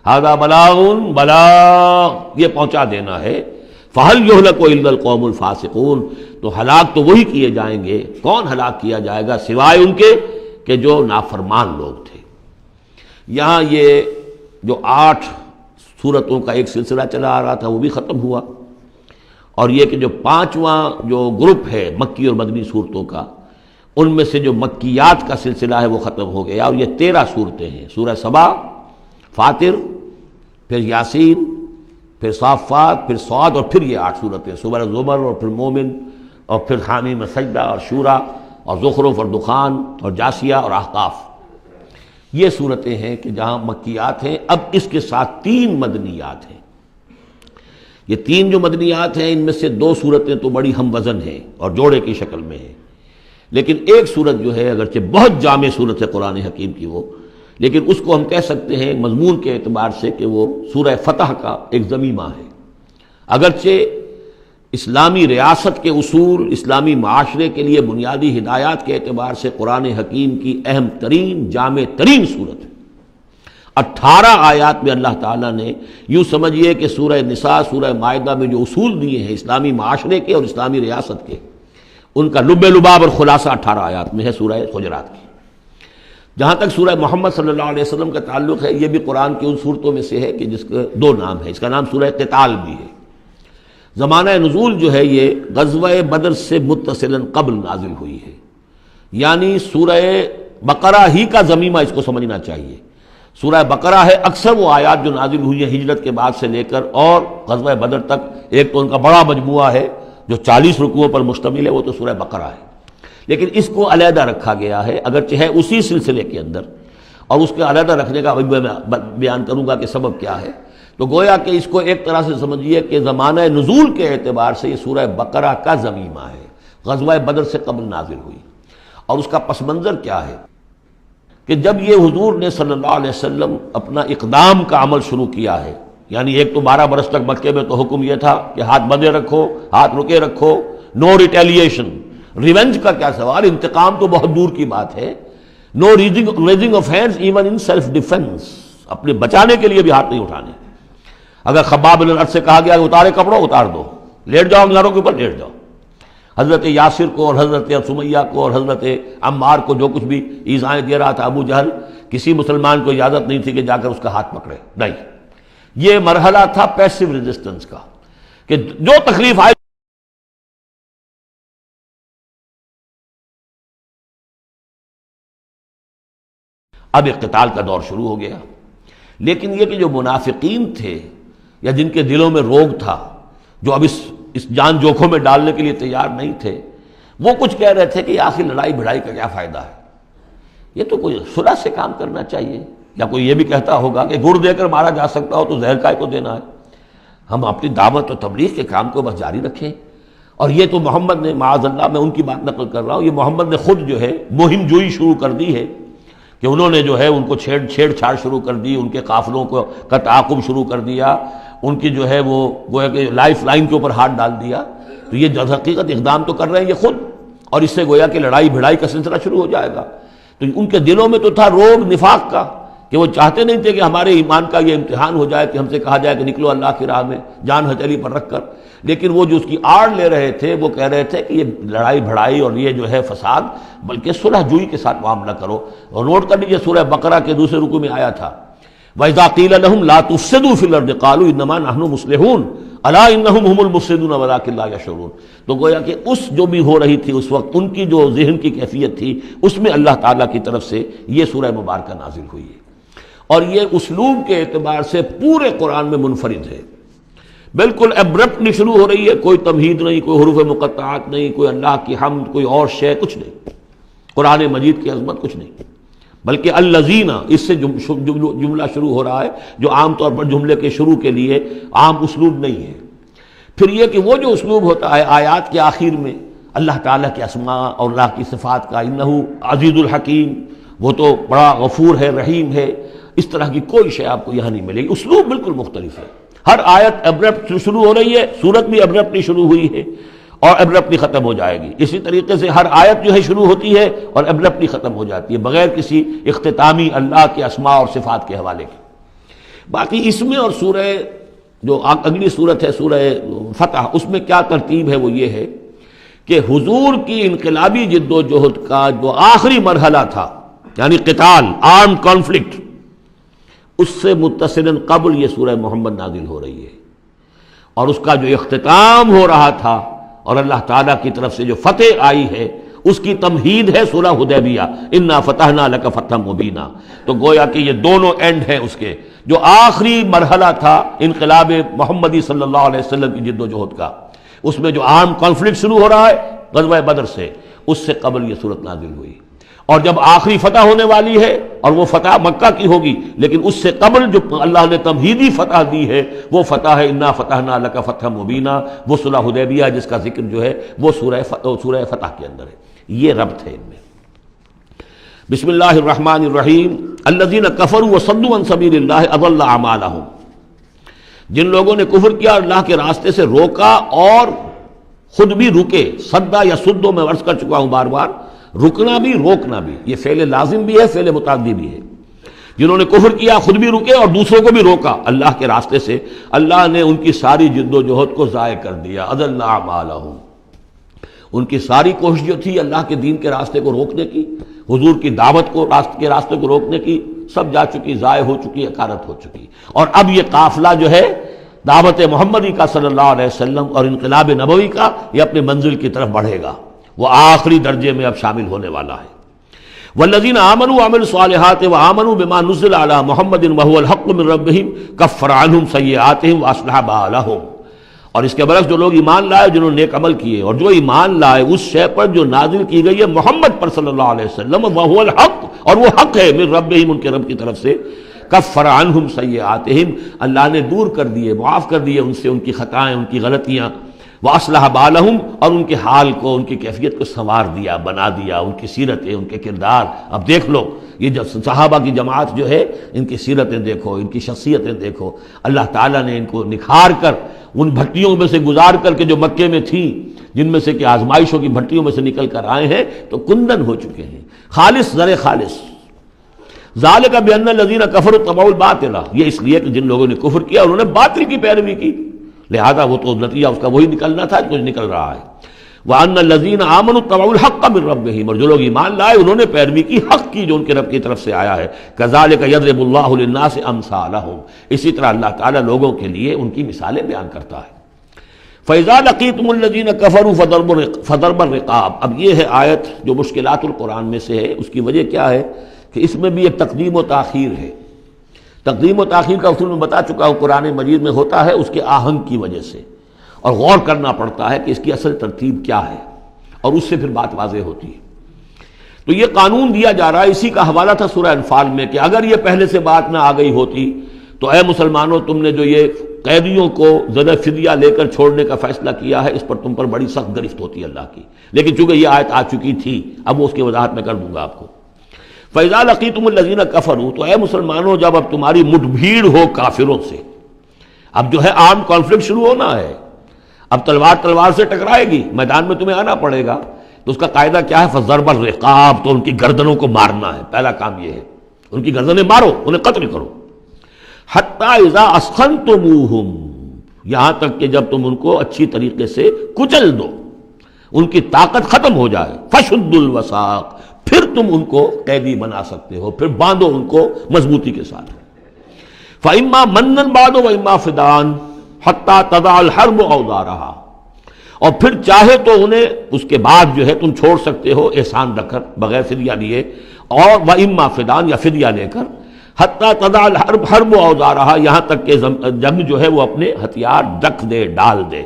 [SPEAKER 2] ھذا بلاغ، بلاغ یہ پہنچا دینا ہے۔ فہل یہلک الا القوم الفاسقون، تو ہلاک تو وہی کیے جائیں گے، کون ہلاک کیا جائے گا سوائے ان کے کہ جو نافرمان لوگ تھے۔ یہاں یہ جو 8 سورتوں کا ایک سلسلہ چلا آ رہا تھا وہ بھی ختم ہوا، اور یہ کہ جو 5واں جو گروپ ہے مکی اور مدنی صورتوں کا، ان میں سے جو مکیات کا سلسلہ ہے وہ ختم ہو گیا، اور یہ 13 صورتیں ہیں، سورہ سبا، فاطر، پھر یاسین، پھر صافات، پھر صاد، اور پھر یہ 8 صورتیں، سورہ زمر، اور پھر مومن، اور پھر حامیم سجدہ، اور شورا، اور زخرف، اور دخان، اور جاسیہ، اور احقاف۔ یہ صورتیں ہیں کہ جہاں مکیات ہیں۔ اب اس کے ساتھ 3 مدنیات ہیں۔ یہ 3 جو مدنیات ہیں ان میں سے 2 صورتیں تو بڑی ہم وزن ہیں اور جوڑے کی شکل میں ہیں، لیکن ایک صورت جو ہے اگرچہ بہت جامع صورت ہے قرآن حکیم کی وہ، لیکن اس کو ہم کہہ سکتے ہیں مضمون کے اعتبار سے کہ وہ سورہ فتح کا ایک ضمیمہ ہے۔ اگرچہ اسلامی ریاست کے اصول، اسلامی معاشرے کے لیے بنیادی ہدایات کے اعتبار سے قرآن حکیم کی اہم ترین، جامع ترین صورت ہے۔ 18 آیات میں اللہ تعالیٰ نے یوں سمجھیے کہ سورہ نساء، سورہ مائدہ میں جو اصول دیے ہیں اسلامی معاشرے کے اور اسلامی ریاست کے، ان کا لب لباب اور خلاصہ 18 آیات میں ہے سورہ حجرات کی۔ جہاں تک سورہ محمد صلی اللہ علیہ وسلم کا تعلق ہے، یہ بھی قرآن کی ان صورتوں میں سے ہے کہ جس کے 2 نام ہیں۔ اس کا نام سورہ قتال بھی ہے۔ زمانہ نزول جو ہے یہ غزوہ بدر سے متصلاً قبل نازل ہوئی ہے، یعنی سورہ بقرہ ہی کا ضمیمہ اس کو سمجھنا چاہیے۔ سورہ بقرہ ہے، اکثر وہ آیات جو نازل ہوئی ہیں ہجرت کے بعد سے لے کر اور غزوہ بدر تک، ایک تو ان کا بڑا مجموعہ ہے جو 40 رکوعوں پر مشتمل ہے، وہ تو سورہ بقرہ ہے، لیکن اس کو علیحدہ رکھا گیا ہے، اگرچہ ہے اسی سلسلے کے اندر، اور اس کے علیحدہ رکھنے کا میں بیان کروں گا کہ سبب کیا ہے۔ تو گویا کہ اس کو ایک طرح سے سمجھیے کہ زمانہ نزول کے اعتبار سے یہ سورہ بقرہ کا ضمیمہ ہے، غزوہ بدر سے قبل نازل ہوئی۔ اور اس کا پس منظر کیا ہے کہ جب یہ حضور نے صلی اللہ علیہ وسلم اپنا اقدام کا عمل شروع کیا ہے، یعنی ایک تو 12 برس تک مکے میں تو حکم یہ تھا کہ ہاتھ بندے رکھو، ہاتھ رکے رکھو، نو ریٹیلیشن، ریونج کا کیا سوال، انتقام تو بہت دور کی بات ہے، no raising of hands even in self defence, اپنے بچانے کے لیے بھی ہاتھ نہیں اٹھانے۔ اگر خباب بن الارت سے کہا گیا کہ اتارے کپڑوں اتار دو، لیٹ جاؤ انگاروں کے اوپر لیٹ جاؤ۔ حضرت یاسر کو اور حضرت سمیہ کو اور حضرت عمار کو جو کچھ بھی ایذائیں دے رہا تھا ابو جہل، کسی مسلمان کو اجازت نہیں تھی کہ جا کر اس کا ہاتھ پکڑے، نہیں۔ یہ مرحلہ تھا پیسو ریزسٹنس کا کہ جو تکلیف آئے اب اقتتال کا دور شروع ہو گیا۔ لیکن یہ کہ جو منافقین تھے یا جن کے دلوں میں روگ تھا، جو اب اس جان جوکھوں میں ڈالنے کے لیے تیار نہیں تھے، وہ کچھ کہہ رہے تھے کہ آخر لڑائی بھڑائی کا کیا فائدہ ہے، یہ تو کوئی صلح سے کام کرنا چاہیے۔ یا کوئی یہ بھی کہتا ہوگا کہ گڑ دے کر مارا جا سکتا ہو تو زہر کائے کو دینا ہے، ہم اپنی دعوت و تبلیغ کے کام کو بس جاری رکھیں۔ اور یہ تو محمد نے، معاذ اللہ میں ان کی بات نقل کر رہا ہوں، یہ محمد نے خود جو ہے مہم جوئی شروع کر دی ہے کہ انہوں نے جو ہے ان کو چھیڑ چھاڑ شروع کر دی، ان کے قافلوں کا تعاقب شروع کر دیا، ان کی جو ہے وہ گویا کہ لائف لائن کے اوپر ہاتھ ڈال دیا۔ تو یہ جو حقیقت اقدام تو کر رہے ہیں یہ خود، اور اس سے گویا کہ لڑائی بھڑائی کا سلسلہ شروع ہو جائے گا۔ تو ان کے دلوں میں تو تھا روگ نفاق کا کہ وہ چاہتے نہیں تھے کہ ہمارے ایمان کا یہ امتحان ہو جائے کہ ہم سے کہا جائے کہ نکلو اللہ کی راہ میں جان ہتھیلی پر رکھ کر، لیکن وہ جو اس کی آڑ لے رہے تھے وہ کہہ رہے تھے کہ یہ لڑائی بھڑائی اور یہ جو ہے فساد، بلکہ صلح جوئی کے ساتھ معاملہ کرو۔ اور نوٹ کر لیجیے سورہ بقرہ کے دوسرے رکوع میں آیا تھا وَإِذَا قِيلَ لَهُمْ لَا تُفْسِدُوا فِي الْأَرْضِ قَالُوا إِنَّمَا نَحْنُ مُصْلِحُونَ أَلَا إِنَّهُمْ هُمُ الْمُفْسِدُونَ وَلَٰكِن لَا يَشْعُرُونَ۔ تو گویا کہ اس جو بھی ہو رہی تھی اس وقت، ان کی جو ذہن کی کیفیت تھی، اس میں اللہ تعالیٰ کی طرف سے یہ سورہ مبارکہ نازل ہوئی ہے، اور یہ اسلوب کے اعتبار سے پورے قرآن میں منفرد ہے۔ بالکل ایبرپٹلی شروع ہو رہی ہے، کوئی تمہید نہیں، کوئی حروف مقطعات نہیں، کوئی اللہ کی حمد، کوئی اور شے، کچھ نہیں، قرآن مجید کی عظمت کچھ نہیں، بلکہ الذین، اس سے جملہ شروع ہو رہا ہے جو عام طور پر جملے کے شروع کے لیے عام اسلوب نہیں ہے۔ پھر یہ کہ وہ جو اسلوب ہوتا ہے آیات کے آخر میں اللہ تعالیٰ کے اسماء اور اللہ کی صفات کا، انہ عزیز الحکیم، وہ تو بڑا غفور ہے، رحیم ہے، اس طرح کی کوئی شے آپ کو یہاں نہیں ملے گی۔ اسلوب بالکل مختلف ہے۔ ہر آیت ابرپٹ شروع ہو رہی ہے، سورت بھی ابرپٹلی شروع ہوئی ہے اور ابرپٹلی ختم ہو جائے گی۔ اسی طریقے سے ہر آیت جو ہے شروع ہوتی ہے اور ابرپٹلی ختم ہو جاتی ہے، بغیر کسی اختتامی اللہ کے اسماء اور صفات کے حوالے کے۔ باقی اس میں اور سورہ جو اگلی صورت ہے سورہ فتح، اس میں کیا ترتیب ہے وہ یہ ہے کہ حضور کی انقلابی جد و جہد کا جو آخری مرحلہ تھا، یعنی قتال، آرم کانفلکٹ، اس سے متصلاً قبل یہ سورہ محمد نازل ہو رہی ہے، اور اس کا جو اختتام ہو رہا تھا اور اللہ تعالیٰ کی طرف سے جو فتح آئی ہے اس کی تمہید ہے سورہ حدیبیہ، انا فتحنا لک فتحا مبینا۔ تو گویا کہ یہ دونوں اینڈ ہیں اس کے، جو آخری مرحلہ تھا انقلاب محمدی صلی اللہ علیہ وسلم کی جد و جہد کا، اس میں جو عام کانفلکٹ شروع ہو رہا ہے غزوہ بدر سے، اس سے قبل یہ صورت نازل ہوئی، اور جب آخری فتح ہونے والی ہے اور وہ فتح مکہ کی ہوگی، لیکن اس سے قبل جو اللہ نے تمہیدی فتح دی ہے وہ فتح ہے انا فتحنا لک فتحا مبینا، وہ صلح حدیبیہ جس کا ذکر جو ہے وہ سورہ فتح کے اندر ہے۔ یہ ربط ہے ان میں۔ بسم اللہ الرحمن الرحیم، الذین کفروا وصدوا عن سبیل اللہ اضل اعمالہم، جن لوگوں نے کفر کیا اور اللہ کے راستے سے روکا اور خود بھی رکے، صدا یا سدو میں عرض کر چکا ہوں بار بار، رکنا بھی روکنا بھی، یہ فعل لازم بھی ہے، فعل متعدی بھی ہے۔ جنہوں نے کفر کیا خود بھی رکے اور دوسروں کو بھی روکا اللہ کے راستے سے، اللہ نے ان کی ساری جد و جہد کو ضائع کر دیا، اضل اعمالہم، ان کی ساری کوشش جو تھی اللہ کے دین کے راستے کو روکنے کی، حضور کی دعوت کو کے راستے کو روکنے کی، سب جا چکی، ضائع ہو چکی، اکارت ہو چکی۔ اور اب یہ قافلہ جو ہے دعوت محمدی کا صلی اللہ علیہ وسلم اور انقلاب نبوی کا، یہ اپنے منزل کی طرف بڑھے گا، وہ آخری درجے میں اب شامل ہونے والا ہے۔ والذین آمنوا وعملوا الصالحات وآمنوا بما نزل علی محمد وهو الحق من ربهم کفر عنہم سیئاتہم واصلح بالہم، اور اس کے برعکس جو لوگ ایمان لائے، جنہوں نے نیک عمل کیے اور جو ایمان لائے اس شے پر جو نازل کی گئی ہے محمد پر صلی اللہ علیہ وسلم، وهو الحق، اور وہ حق ہے، من ربهم، ان کے رب کی طرف سے، کفر عنہم سیئاتہم، اللہ نے دور کر دیے، معاف کر دیے ان سے ان کی خطائیں، ان کی غلطیاں، واصلح بالہم، اور ان کے حال کو، ان کی کیفیت کو سنوار دیا، بنا دیا، ان کی سیرتیں، ان کے کردار۔ اب دیکھ لو یہ جو صحابہ کی جماعت جو ہے، ان کی سیرتیں دیکھو، ان کی شخصیتیں دیکھو، اللہ تعالیٰ نے ان کو نکھار کر ان بھٹیوں میں سے گزار کر کے جو مکے میں تھیں، جن میں سے کہ آزمائشوں کی بھٹیوں میں سے نکل کر آئے ہیں، تو کندن ہو چکے ہیں، خالص زر خالص۔ ذالک بان الذین کفروا اتبعوا الباطل، یہ اس لیے کہ جن لوگوں نے کفر کیا انہوں نے باطل کی پیروی کی، لہذا وہ تو نتیجہ اس کا وہی نکلنا تھا کچھ نکل رہا ہے۔ وان الذین آمنوا اتبعوا الحق من ربهم، اور جو لوگ ایمان لائے انہوں نے پیروی کی حق کی جو ان کے رب کی طرف سے آیا ہے۔ کذالک یضرب اللہ للناس امثالهم، اسی طرح اللہ تعالیٰ لوگوں کے لیے ان کی مثالیں بیان کرتا ہے۔ فَإِذَا لَقِيتُمُ الَّذِينَ كَفَرُوا فَضَرْبَ الرِّقَابِ، اب یہ ہے آیت جو مشکلات القرآن میں سے ہے۔ اس کی وجہ کیا ہے کہ اس میں بھی ایک تقدیم و تاخیر ہے۔ تقدیم و تاخیر کا اصول میں بتا چکا ہوں، قرآن مجید میں ہوتا ہے اس کے آہنگ کی وجہ سے، اور غور کرنا پڑتا ہے کہ اس کی اصل ترتیب کیا ہے، اور اس سے پھر بات واضح ہوتی ہے۔ تو یہ قانون دیا جا رہا ہے، اسی کا حوالہ تھا سورہ انفال میں کہ اگر یہ پہلے سے بات نہ آ گئی ہوتی تو اے مسلمانوں، تم نے جو یہ قیدیوں کو زدہ فدیہ لے کر چھوڑنے کا فیصلہ کیا ہے، اس پر تم پر بڑی سخت گرفت ہوتی ہے اللہ کی، لیکن چونکہ یہ آیت آ چکی تھی اب وہ اس کی وضاحت میں کر دوں گا آپ کو۔ فَإِذَا لَقِيتُمُ الَّذِينَ كَفَرُوا، تو اے مسلمانوں جب اب تمہاری مٹ بھیڑ ہو کافروں سے، اب جو ہے آرم کانفلکٹ شروع ہونا ہے، اب تلوار سے ٹکرائے گی، میدان میں تمہیں آنا پڑے گا، تو اس کا قاعدہ کیا ہے؟ فَضَرْبَ الرِّقَابِ، تو ان کی گردنوں کو مارنا ہے، پہلا کام یہ ہے، ان کی گردنیں مارو، انہیں قتل کرو۔ حَتَّى إِذَا أَسْخَنْتُمُوهُمْ، یہاں تک کہ جب تم ان کو اچھی طریقے سے کچل دو، ان کی طاقت ختم ہو جائے، فَشُدُّ الْوَثَاقِ، پھر تم ان کو قیدی بنا سکتے ہو، پھر باندھو ان کو مضبوطی کے ساتھ۔ فَإِمَّا مَنًّا بَعْدُ وَإِمَّا فِدَاءً حَتَّى تَضَعَ الْحَرْبُ أَوْزَارَهَا، اور پھر چاہے تو انہیں اس کے بعد جو ہے تم چھوڑ سکتے ہو احسان رکھ کر، بغیر فدیہ لیے، اور وَإِمَّا فِدَاءً، یا فدیہ لے کر، حَتَّى تَضَعَ الْحَرْبُ أَوْزَارَهَا، یہاں تک کہ جنگ جو ہے وہ اپنے ہتھیار رکھ دے، ڈال دے۔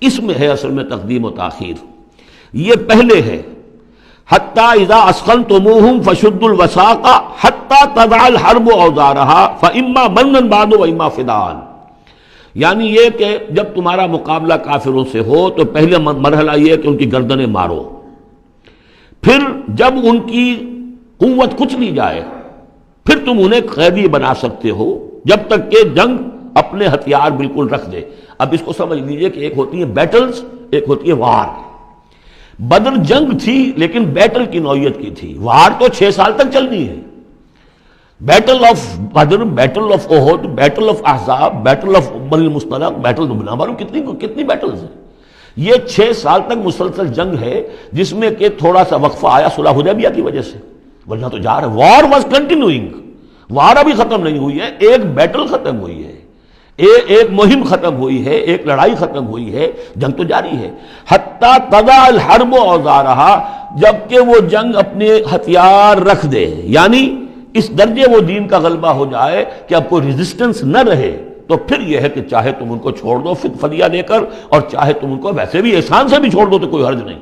[SPEAKER 2] اس میں ہے اصل میں تقدیم و تاخیر، یہ پہلے ہے حَتَّى إِذَا أَسْخَنْتُمُوهُمْ فَشُدُّوا الْوَثَاقَ حَتَّى تَضَعَ الْحَرْبُ أَوْزَارَهَا فَإِمَّا مَنًّا بَعْدُ وَإِمَّا فِدَاءً، یعنی یہ کہ جب تمہارا مقابلہ کافروں سے ہو تو پہلے مرحلہ یہ کہ ان کی گردنیں مارو، پھر جب ان کی قوت کچلی جائے پھر تم انہیں قیدی بنا سکتے ہو، جب تک کہ جنگ اپنے ہتھیار بالکل رکھ دے۔ اب اس کو سمجھ لیجئے کہ ایک ہوتی ہے بیٹلز، ایک ہوتی ہے وار۔ بدر جنگ تھی لیکن بیٹل کی نوعیت کی تھی، وار تو 6 سال تک چلنی ہے۔ Battle of Badr, battle of Uhud, battle of Ahzab, battle of Bani al Mustaliq, battle نہ معلوم کتنی بیٹلز ہیں۔ یہ 6 سال تک مسلسل جنگ ہے، جس میں کہ تھوڑا سا وقفہ آیا صلح حدیبیہ کی وجہ سے، ورنہ تو جا رہا ہے۔ وار واز کنٹینیوئنگ، وار ابھی ختم نہیں ہوئی ہے، ایک بیٹل ختم ہوئی ہے، ایک مہم ختم ہوئی ہے، ایک لڑائی ختم ہوئی ہے، جنگ تو جاری ہے۔ حتیٰ تضع الحرب اوزارہا، جب کہ وہ جنگ اپنے ہتھیار رکھ دے، یعنی اس درجے وہ دین کا غلبہ ہو جائے کہ اب کوئی ریزسٹنس نہ رہے، تو پھر یہ ہے کہ چاہے تم ان کو چھوڑ دو فدیہ دے کر، اور چاہے تم ان کو ویسے بھی احسان سے بھی چھوڑ دو تو کوئی حرج نہیں،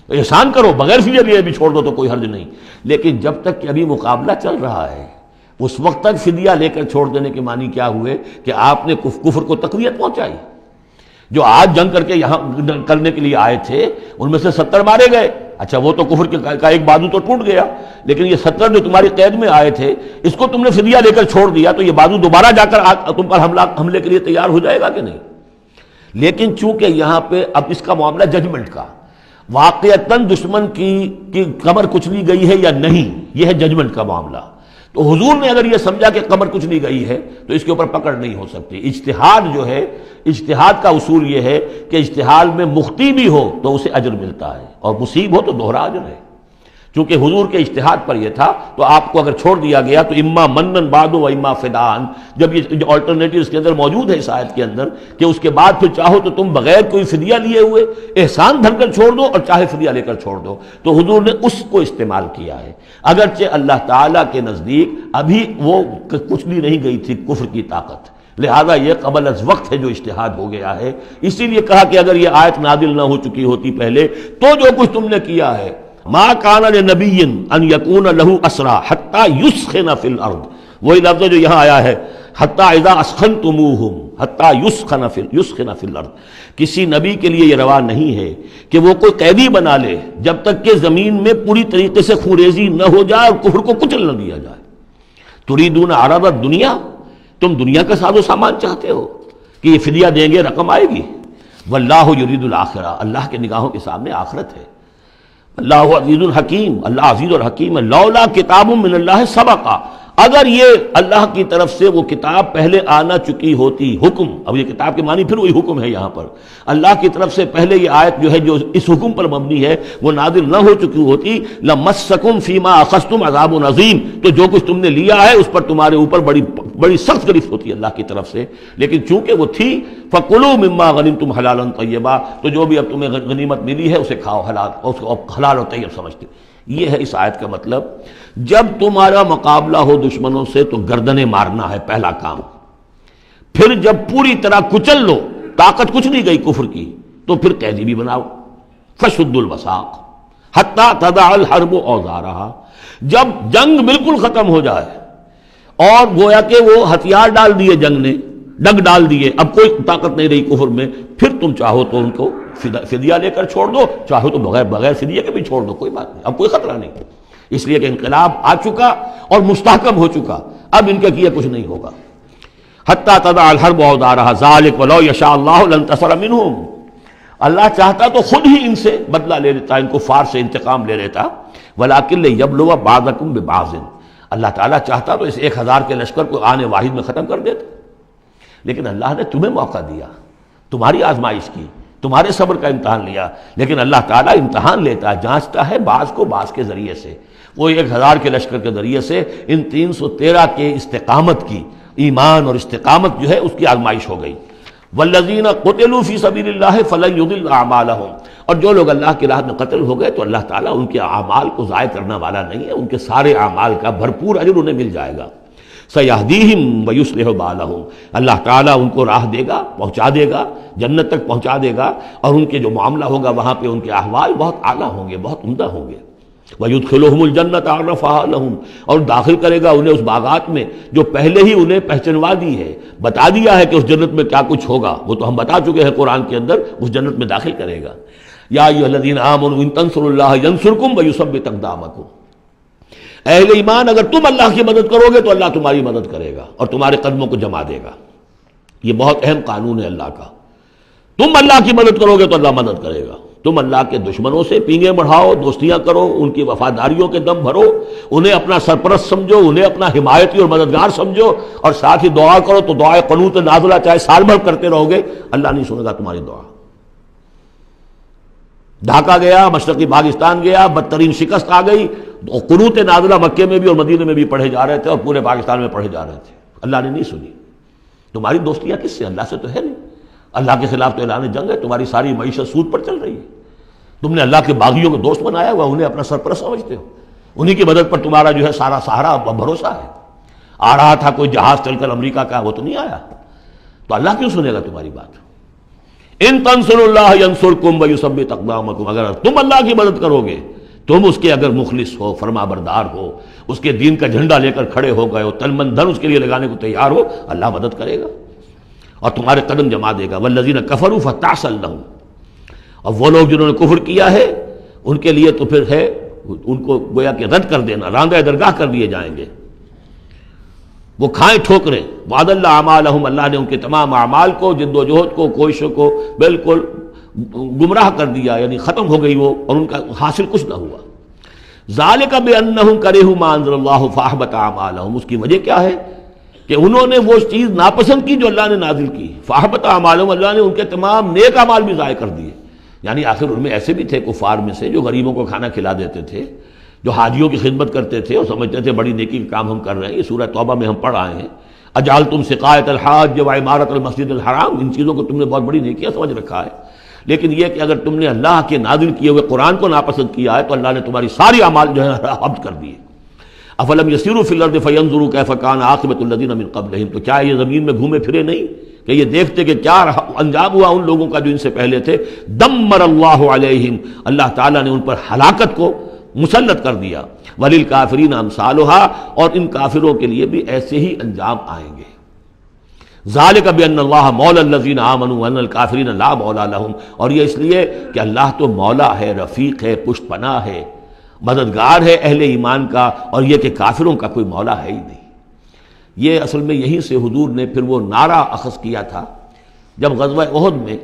[SPEAKER 2] احسان کرو بغیر فدیہ دیے بھی چھوڑ دو تو کوئی حرج نہیں۔ لیکن جب تک کہ ابھی مقابلہ چل رہا ہے، اس وقت تک فدیہ لے کر چھوڑ دینے کے معنی کیا ہوئے کہ آپ نے کفر کو تقویت پہنچائی۔ جو آج جنگ کر کے یہاں کرنے کے لیے آئے تھے ان میں سے 70 مارے گئے، اچھا وہ تو کفر کا ایک بازو تو ٹوٹ گیا، لیکن یہ 70 جو تمہاری قید میں آئے تھے اس کو تم نے فدیہ لے کر چھوڑ دیا تو یہ بازو دوبارہ جا کر تم پر حملے کے لیے تیار ہو جائے گا کہ نہیں؟ لیکن چونکہ یہاں پہ اب اس کا معاملہ ججمنٹ کا، واقعتاً دشمن کی کمر کچلی گئی ہے یا نہیں، یہ ہے ججمنٹ کا معاملہ۔ تو حضور نے اگر یہ سمجھا کہ قمر کچھ نہیں گئی ہے تو اس کے اوپر پکڑ نہیں ہو سکتی۔ اجتہاد جو ہے، اجتہاد کا اصول یہ ہے کہ اجتہاد میں مخطی بھی ہو تو اسے اجر ملتا ہے اور مصیب ہو تو دوہرا اجر ہے۔ چونکہ حضور کے اجتہاد پر یہ تھا تو آپ کو اگر چھوڑ دیا گیا تو اما منن بعد و اما فدان، جب یہ آلٹرنیٹیو اس کے اندر موجود ہے اس آیت کے اندر کہ اس کے بعد پھر چاہو تو تم بغیر کوئی فدیہ لیے ہوئے احسان دھر کر چھوڑ دو اور چاہے فدیہ لے کر چھوڑ دو، تو حضور نے اس کو استعمال کیا ہے۔ اگرچہ اللہ تعالیٰ کے نزدیک ابھی وہ کچھ بھی نہیں گئی تھی کفر کی طاقت، لہذا یہ قبل از وقت ہے جو اجتہاد ہو گیا ہے۔ اسی لیے کہا کہ اگر یہ آیت نازل نہ ہو چکی ہوتی پہلے تو جو کچھ تم نے کیا ہے، ما کان لنبی ان یکون لہ اسری حتی یسخن فی الارض، وہی لفظ جو یہاں آیا ہے حتی اذا اسخنتموہم حتی یسخن فی الارض، کسی نبی کے لیے یہ روا نہیں ہے کہ وہ کوئی قیدی بنا لے جب تک کہ زمین میں پوری طریقے سے خونریزی نہ ہو جائے اور کفر کو کچل نہ دیا جائے۔ تریدون عرض الدنیا، تم دنیا کا ساز و سامان چاہتے ہو کہ یہ فدیہ دیں گے رقم آئے گی، واللہ یرید الآخرہ، اللہ کے نگاہوں کے سامنے آخرت ہے۔ اللہ عزیز الحکیم، اللہ عزیز اور حکیم ہے۔ لولا کتاب من اللہ سبقا، اگر یہ اللہ کی طرف سے وہ کتاب پہلے آنا چکی ہوتی، حکم، اب یہ کتاب کے معنی پھر وہی حکم ہے یہاں پر، اللہ کی طرف سے پہلے یہ آیت جو ہے جو اس حکم پر مبنی ہے وہ نازل نہ ہو چکی ہوتی، لمسکم فیما اخذتم عذاب عظیم، تو جو کچھ تم نے لیا ہے اس پر تمہارے اوپر بڑی سخت گرفت ہوتی ہے اللہ کی طرف سے، لیکن چونکہ وہ تھی فَكُلُوا مِمَّا غَنِمْتُمْ حَلَالًا طَيِّبًا، تو جو بھی اب تمہیں غنیمت ملی ہے اسے کھاؤ حلال، اس کو حلال اور طیب سمجھتے۔ یہ ہے اس آیت کا مطلب، جب تمہارا مقابلہ ہو دشمنوں سے تو گردنیں مارنا ہے پہلا کام، پھر جب پوری طرح کچل لو، طاقت کچھ نہیں گئی کفر کی، تو پھر قیدی بھی بناؤ، فَشُدُّ الْوَثَاقَ حَتَّى تَضَعَ الْحَرْبُ أَوْزَارَهَا، جب جنگ بالکل ختم ہو جائے اور گویا کہ وہ ہتھیار ڈال دیے جنگ نے، ڈگ ڈال دیے، اب کوئی طاقت نہیں رہی کفر میں، پھر تم چاہو تو ان کو فدیہ لے کر چھوڑ دو، چاہو تو بغیر فدیہ کے بھی چھوڑ دو، کوئی بات نہیں، اب کوئی خطرہ نہیں، اس لیے کہ انقلاب آ چکا اور مستحکم ہو چکا، اب ان کا کیا کچھ نہیں ہوگا۔ حتی تضع الحرب اوزارہا ذالک ولو یشاء اللہ لانتصر منہم، اللہ چاہتا تو خود ہی ان سے بدلہ لے لیتا، ان کفار سے انتقام لے لیتا، ولکن لیبلو بعضکم ببعض، اللہ تعالیٰ چاہتا تو اس 1000 کے لشکر کو آنے واحد میں ختم کر دیتا، لیکن اللہ نے تمہیں موقع دیا، تمہاری آزمائش کی، تمہارے صبر کا امتحان لیا، لیکن اللہ تعالیٰ امتحان لیتا ہے، جانچتا ہے بعض کو بعض کے ذریعے سے، وہ 1000 کے لشکر کے ذریعے سے ان 313 کے استقامت کی، ایمان اور استقامت جو ہے اس کی آزمائش ہو گئی۔ والذین قتلوا فی سبیل اللہ فلن یضل اعمالہم، اور جو لوگ اللہ کی راہ میں قتل ہو گئے تو اللہ تعالیٰ ان کے اعمال کو ضائع کرنے والا نہیں ہے، ان کے سارے اعمال کا بھرپور اجر انہیں مل جائے گا۔ سیہدیہم ویصلح بالہم، اللہ تعالیٰ ان کو راہ دے گا، پہنچا دے گا، جنت تک پہنچا دے گا، اور ان کے جو معاملہ ہوگا وہاں پہ ان کے احوال بہت اعلیٰ ہوں گے، بہت عمدہ ہوں گے۔ وَيُدْخِلُهُمُ الْجَنَّةَ عَرَّفَهَا لَهُمْ، اور داخل کرے گا انہیں اس باغات میں جو پہلے ہی انہیں پہچنوا دی ہے، بتا دیا ہے کہ اس جنت میں کیا کچھ ہوگا، وہ تو ہم بتا چکے ہیں قرآن کے اندر، اس جنت میں داخل کرے گا۔ یا ایھا الذین آمنوا ان تنصروا اللہ ینصرکم ویثبت اقدامکم، اہل ایمان اگر تم اللہ کی مدد کرو گے تو اللہ تمہاری مدد کرے گا اور تمہارے قدموں کو جما دے گا۔ یہ بہت اہم قانون ہے اللہ کا، تم اللہ کی مدد کرو گے تو اللہ مدد کرے گا۔ تم اللہ کے دشمنوں سے پینگیں بڑھاؤ، دوستیاں کرو، ان کی وفاداریوں کے دم بھرو، انہیں اپنا سرپرست سمجھو، انہیں اپنا حمایتی اور مددگار سمجھو، اور ساتھ ہی دعا کرو تو دعائے قنوت نازلہ چاہے سال بھر کرتے رہو گے، اللہ نہیں سنے گا تمہاری دعا۔ ڈھاکہ گیا، مشرقی پاکستان گیا، بدترین شکست آ گئی، قنوت نازلہ مکے میں بھی اور مدینے میں بھی پڑھے جا رہے تھے اور پورے پاکستان میں پڑھے جا رہے تھے، اللہ نے نہیں سنی۔ تمہاری دوستیاں کس سے؟ اللہ سے تو ہے نہیں۔ اللہ کے خلاف تو اعلان جنگ ہے، تمہاری ساری معیشت سود پر چل رہی ہے، تم نے اللہ کے باغیوں کو دوست بنایا ہوا، انہیں اپنا سرپرست سمجھتے ہو، انہی کی مدد پر تمہارا جو ہے سارا سہارا بھروسہ ہے۔ آ رہا تھا کوئی جہاز چل کر امریکہ کا، وہ تو نہیں آیا، تو اللہ کیوں سنے گا تمہاری بات؟ ان تنصروا اللہ ینصرکم ویثبت اقدامکم، اگر تم اللہ کی مدد کرو گے، تم اس کے اگر مخلص ہو، فرما بردار ہو، اس کے دین کا جھنڈا لے کر کھڑے ہو گئے ہو، تن من دھن اس کے لیے لگانے کو تیار ہو، اللہ مدد کرے گا اور تمہارے قدم جما دے گا۔ والذین کفروا فتعسا لهم، اور وہ لوگ جنہوں نے کفر کیا ہے ان کے لیے تو پھر ہے ان کو گویا کہ رد کر دینا، راندہ درگاہ کر دیے جائیں گے، وہ کھائیں ٹھوکریں۔ وعد اللہ اعمالہم، اللہ نے ان کے تمام اعمال کو، جد و جہد کو، کوششوں کو بالکل گمراہ کر دیا، یعنی ختم ہو گئی وہ، اور ان کا حاصل کچھ نہ ہوا۔ ذالک بانہم کرہوا ما انزل اللہ فاحبط اعمالہم، اس کی وجہ کیا ہے کہ انہوں نے وہ چیز ناپسند کی جو اللہ نے نازل کی، فاحبط اعمالہم، اللہ نے ان کے تمام نیک اعمال بھی ضائع کر دیے۔ یعنی آخر ان میں ایسے بھی تھے کفار میں سے جو غریبوں کو کھانا کھلا دیتے تھے، جو حاجیوں کی خدمت کرتے تھے اور سمجھتے تھے بڑی نیکی کا کام ہم کر رہے ہیں۔ یہ سورہ توبہ میں ہم پڑھ آئے ہیں، اجعلتم سقایۃ الحاج وعمارۃ المسجد الحرام، ان چیزوں کو تم نے بہت بڑی نیکیاں سمجھ رکھا ہے، لیکن یہ کہ اگر تم نے اللہ کے نازل کیے ہوئے قرآن کو ناپسند کیا ہے تو اللہ نے تمہاری ساری اعمال جو ہے حبط کر دیے۔ افلم یسیروا فی الارض فینظروا کیف کان عاقبۃ الذین من قبلہم، تو کیا یہ زمین میں گھومے پھرے نہیں کہ یہ دیکھتے کہ کیا انجام ہوا ان لوگوں کا جو ان سے پہلے تھے؟ دمر اللہ علیہم، اللہ تعالیٰ نے ان پر ہلاکت کو مسلط کر دیا۔ وللکافرین امثالھا، اور ان کافروں کے لیے بھی ایسے ہی انجام آئیں گے۔ ذالک بان اللہ مولا الذین آمنوا وان الکافرین لا مولا لہم، اور یہ اس لیے کہ اللہ تو مولا ہے، رفیق ہے، پشت پناہ ہے، مددگار ہے اہل ایمان کا، اور یہ کہ کافروں کا کوئی مولا ہے ہی نہیں۔ یہ اصل میں یہیں سے حضور نے پھر وہ نعرہ اخذ کیا تھا جب غزوہ احد میں،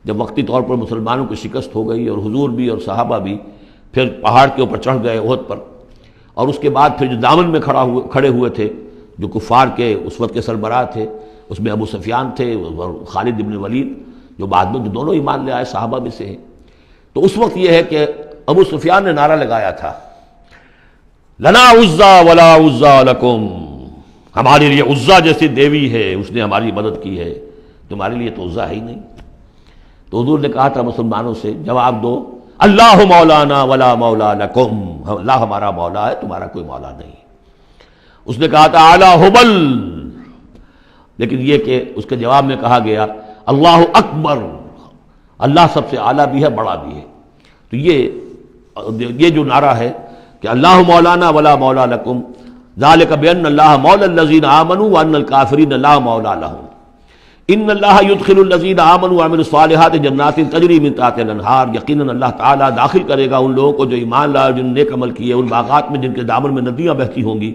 [SPEAKER 2] جب وقتی طور پر مسلمانوں کی شکست ہو گئی اور حضور بھی اور صحابہ بھی پھر پہاڑ کے اوپر چڑھ گئے احد پر، اور اس کے بعد پھر جو دامن میں کھڑے ہوئے تھے جو کفار کے اس وقت کے سربراہ تھے، اس میں ابو سفیان تھے اور خالد بن ولید جو بعد میں دونوں ایمان لے آئے، صحابہ میں سے ہیں۔ تو اس وقت یہ ہے کہ ابو سفیان نے نعرہ لگایا تھا، لنا عزا ولا عزا لکم، ہمارے لیے عزا جیسی دیوی ہے، اس نے ہماری مدد کی ہے، تمہارے لیے تو عزا ہے ہی نہیں۔ تو حضور نے کہا تھا مسلمانوں سے جواب دو، اللہ مولانا ولا مولا لکم، اللہ ہمارا مولا ہے، تمہارا کوئی مولا نہیں۔ اس نے کہا تھا اعلی حبل، لیکن یہ کہ اس کے جواب میں کہا گیا اللہ اکبر، اللہ سب سے اعلیٰ بھی ہے، بڑا بھی ہے۔ تو یہ جو نعرہ ہے کہ اللہ مولانا ولا مولا لکم، ذالک بان اللہ مولا الذین آمنوا وان الکافرین لا مولا لہم، ان اللہ یدخل الذین آمنوا وعملوا الصالحات جنات تجری من تحتها الانہار، یقیناً اللہ تعالیٰ داخل کرے گا ان لوگوں کو جو ایمان لائے، جن نے نیک عمل کیے، ان باغات میں جن کے دامن میں ندیاں بہتی ہوں گی۔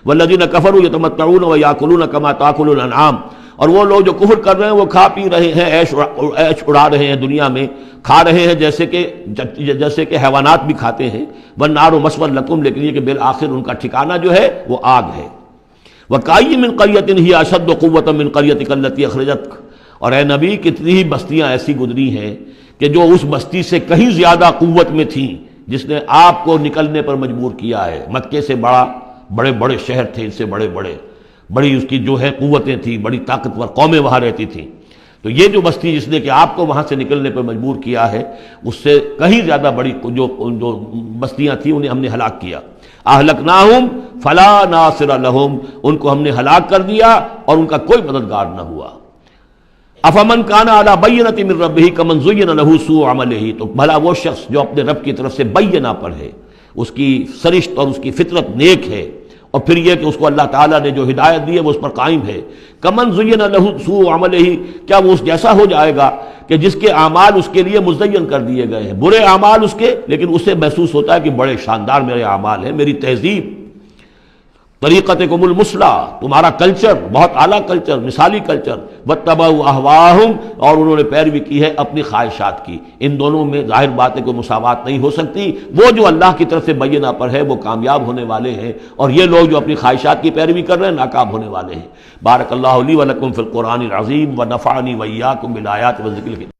[SPEAKER 2] والذین کفروا یتمتعون ویاکلون کما تاکل الانعام، اور وہ لوگ جو کفر کر رہے ہیں وہ کھا پی رہے ہیں، عیش اڑا رہے ہیں دنیا میں، کھا رہے ہیں جیسے کہ حیوانات بھی کھاتے ہیں۔ والنار مثوی لکم، لیکن یہ کہ بالآخر ان کا ٹھکانہ جو ہے وہ آگ ہے۔ وَكَأَيٍّ مِّن قَرْيَةٍ هِيَ أَشَدُّ قُوَّةً مِّن قَرْيَتِكَ الَّتِي أَخْرَجَتْكَ، اور اے نبی کتنی ہی بستیاں ایسی گزری ہیں کہ جو اس بستی سے کہیں زیادہ قوت میں تھیں جس نے آپ کو نکلنے پر مجبور کیا ہے۔ مکے سے بڑے بڑے شہر تھے، ان سے بڑی اس کی جو ہے قوتیں تھیں، بڑی طاقتور قومیں وہاں رہتی تھیں۔ تو یہ جو بستی جس نے کہ آپ کو وہاں سے نکلنے پر مجبور کیا ہے، اس سے کہیں زیادہ بڑی جو بستیاں تھیں انہیں ہم نے ہلاک کیا۔ اہلکناہم فلا ناصر لہم، ان کو ہم نے ہلاک کر دیا اور ان کا کوئی مددگار نہ ہوا۔ افمن کان علی بینۃ من ربہ کمن زین لہ سوء عملہ، تو بھلا وہ شخص جو اپنے رب کی طرف سے بینہ پر ہے اس کی سرشت اور اس کی فطرت نیک ہے، اور پھر یہ کہ اس کو اللہ تعالیٰ نے جو ہدایت دی ہے وہ اس پر قائم ہے۔ کمن زین لہ سوء عملہ، کیا وہ اس جیسا ہو جائے گا کہ جس کے اعمال اس کے لیے مزین کر دیے گئے ہیں، برے اعمال اس کے، لیکن اسے محسوس ہوتا ہے کہ بڑے شاندار میرے اعمال ہیں، میری تہذیب، طریقتکم المثلی، تمہارا کلچر بہت اعلیٰ کلچر، مثالی کلچر، واتبعوا اہواءہم، اور انہوں نے پیروی کی ہے اپنی خواہشات کی۔ ان دونوں میں ظاہر بات ہے کوئی مساوات نہیں ہو سکتی۔ وہ جو اللہ کی طرف سے بینہ پر ہے وہ کامیاب ہونے والے ہیں، اور یہ لوگ جو اپنی خواہشات کی پیروی کر رہے ہیں ناکام ہونے والے ہیں۔ بارک اللہ لی ولکم فی القرآن العظیم ونفعنی وإیاکم بالآیات والذکر الحکیم۔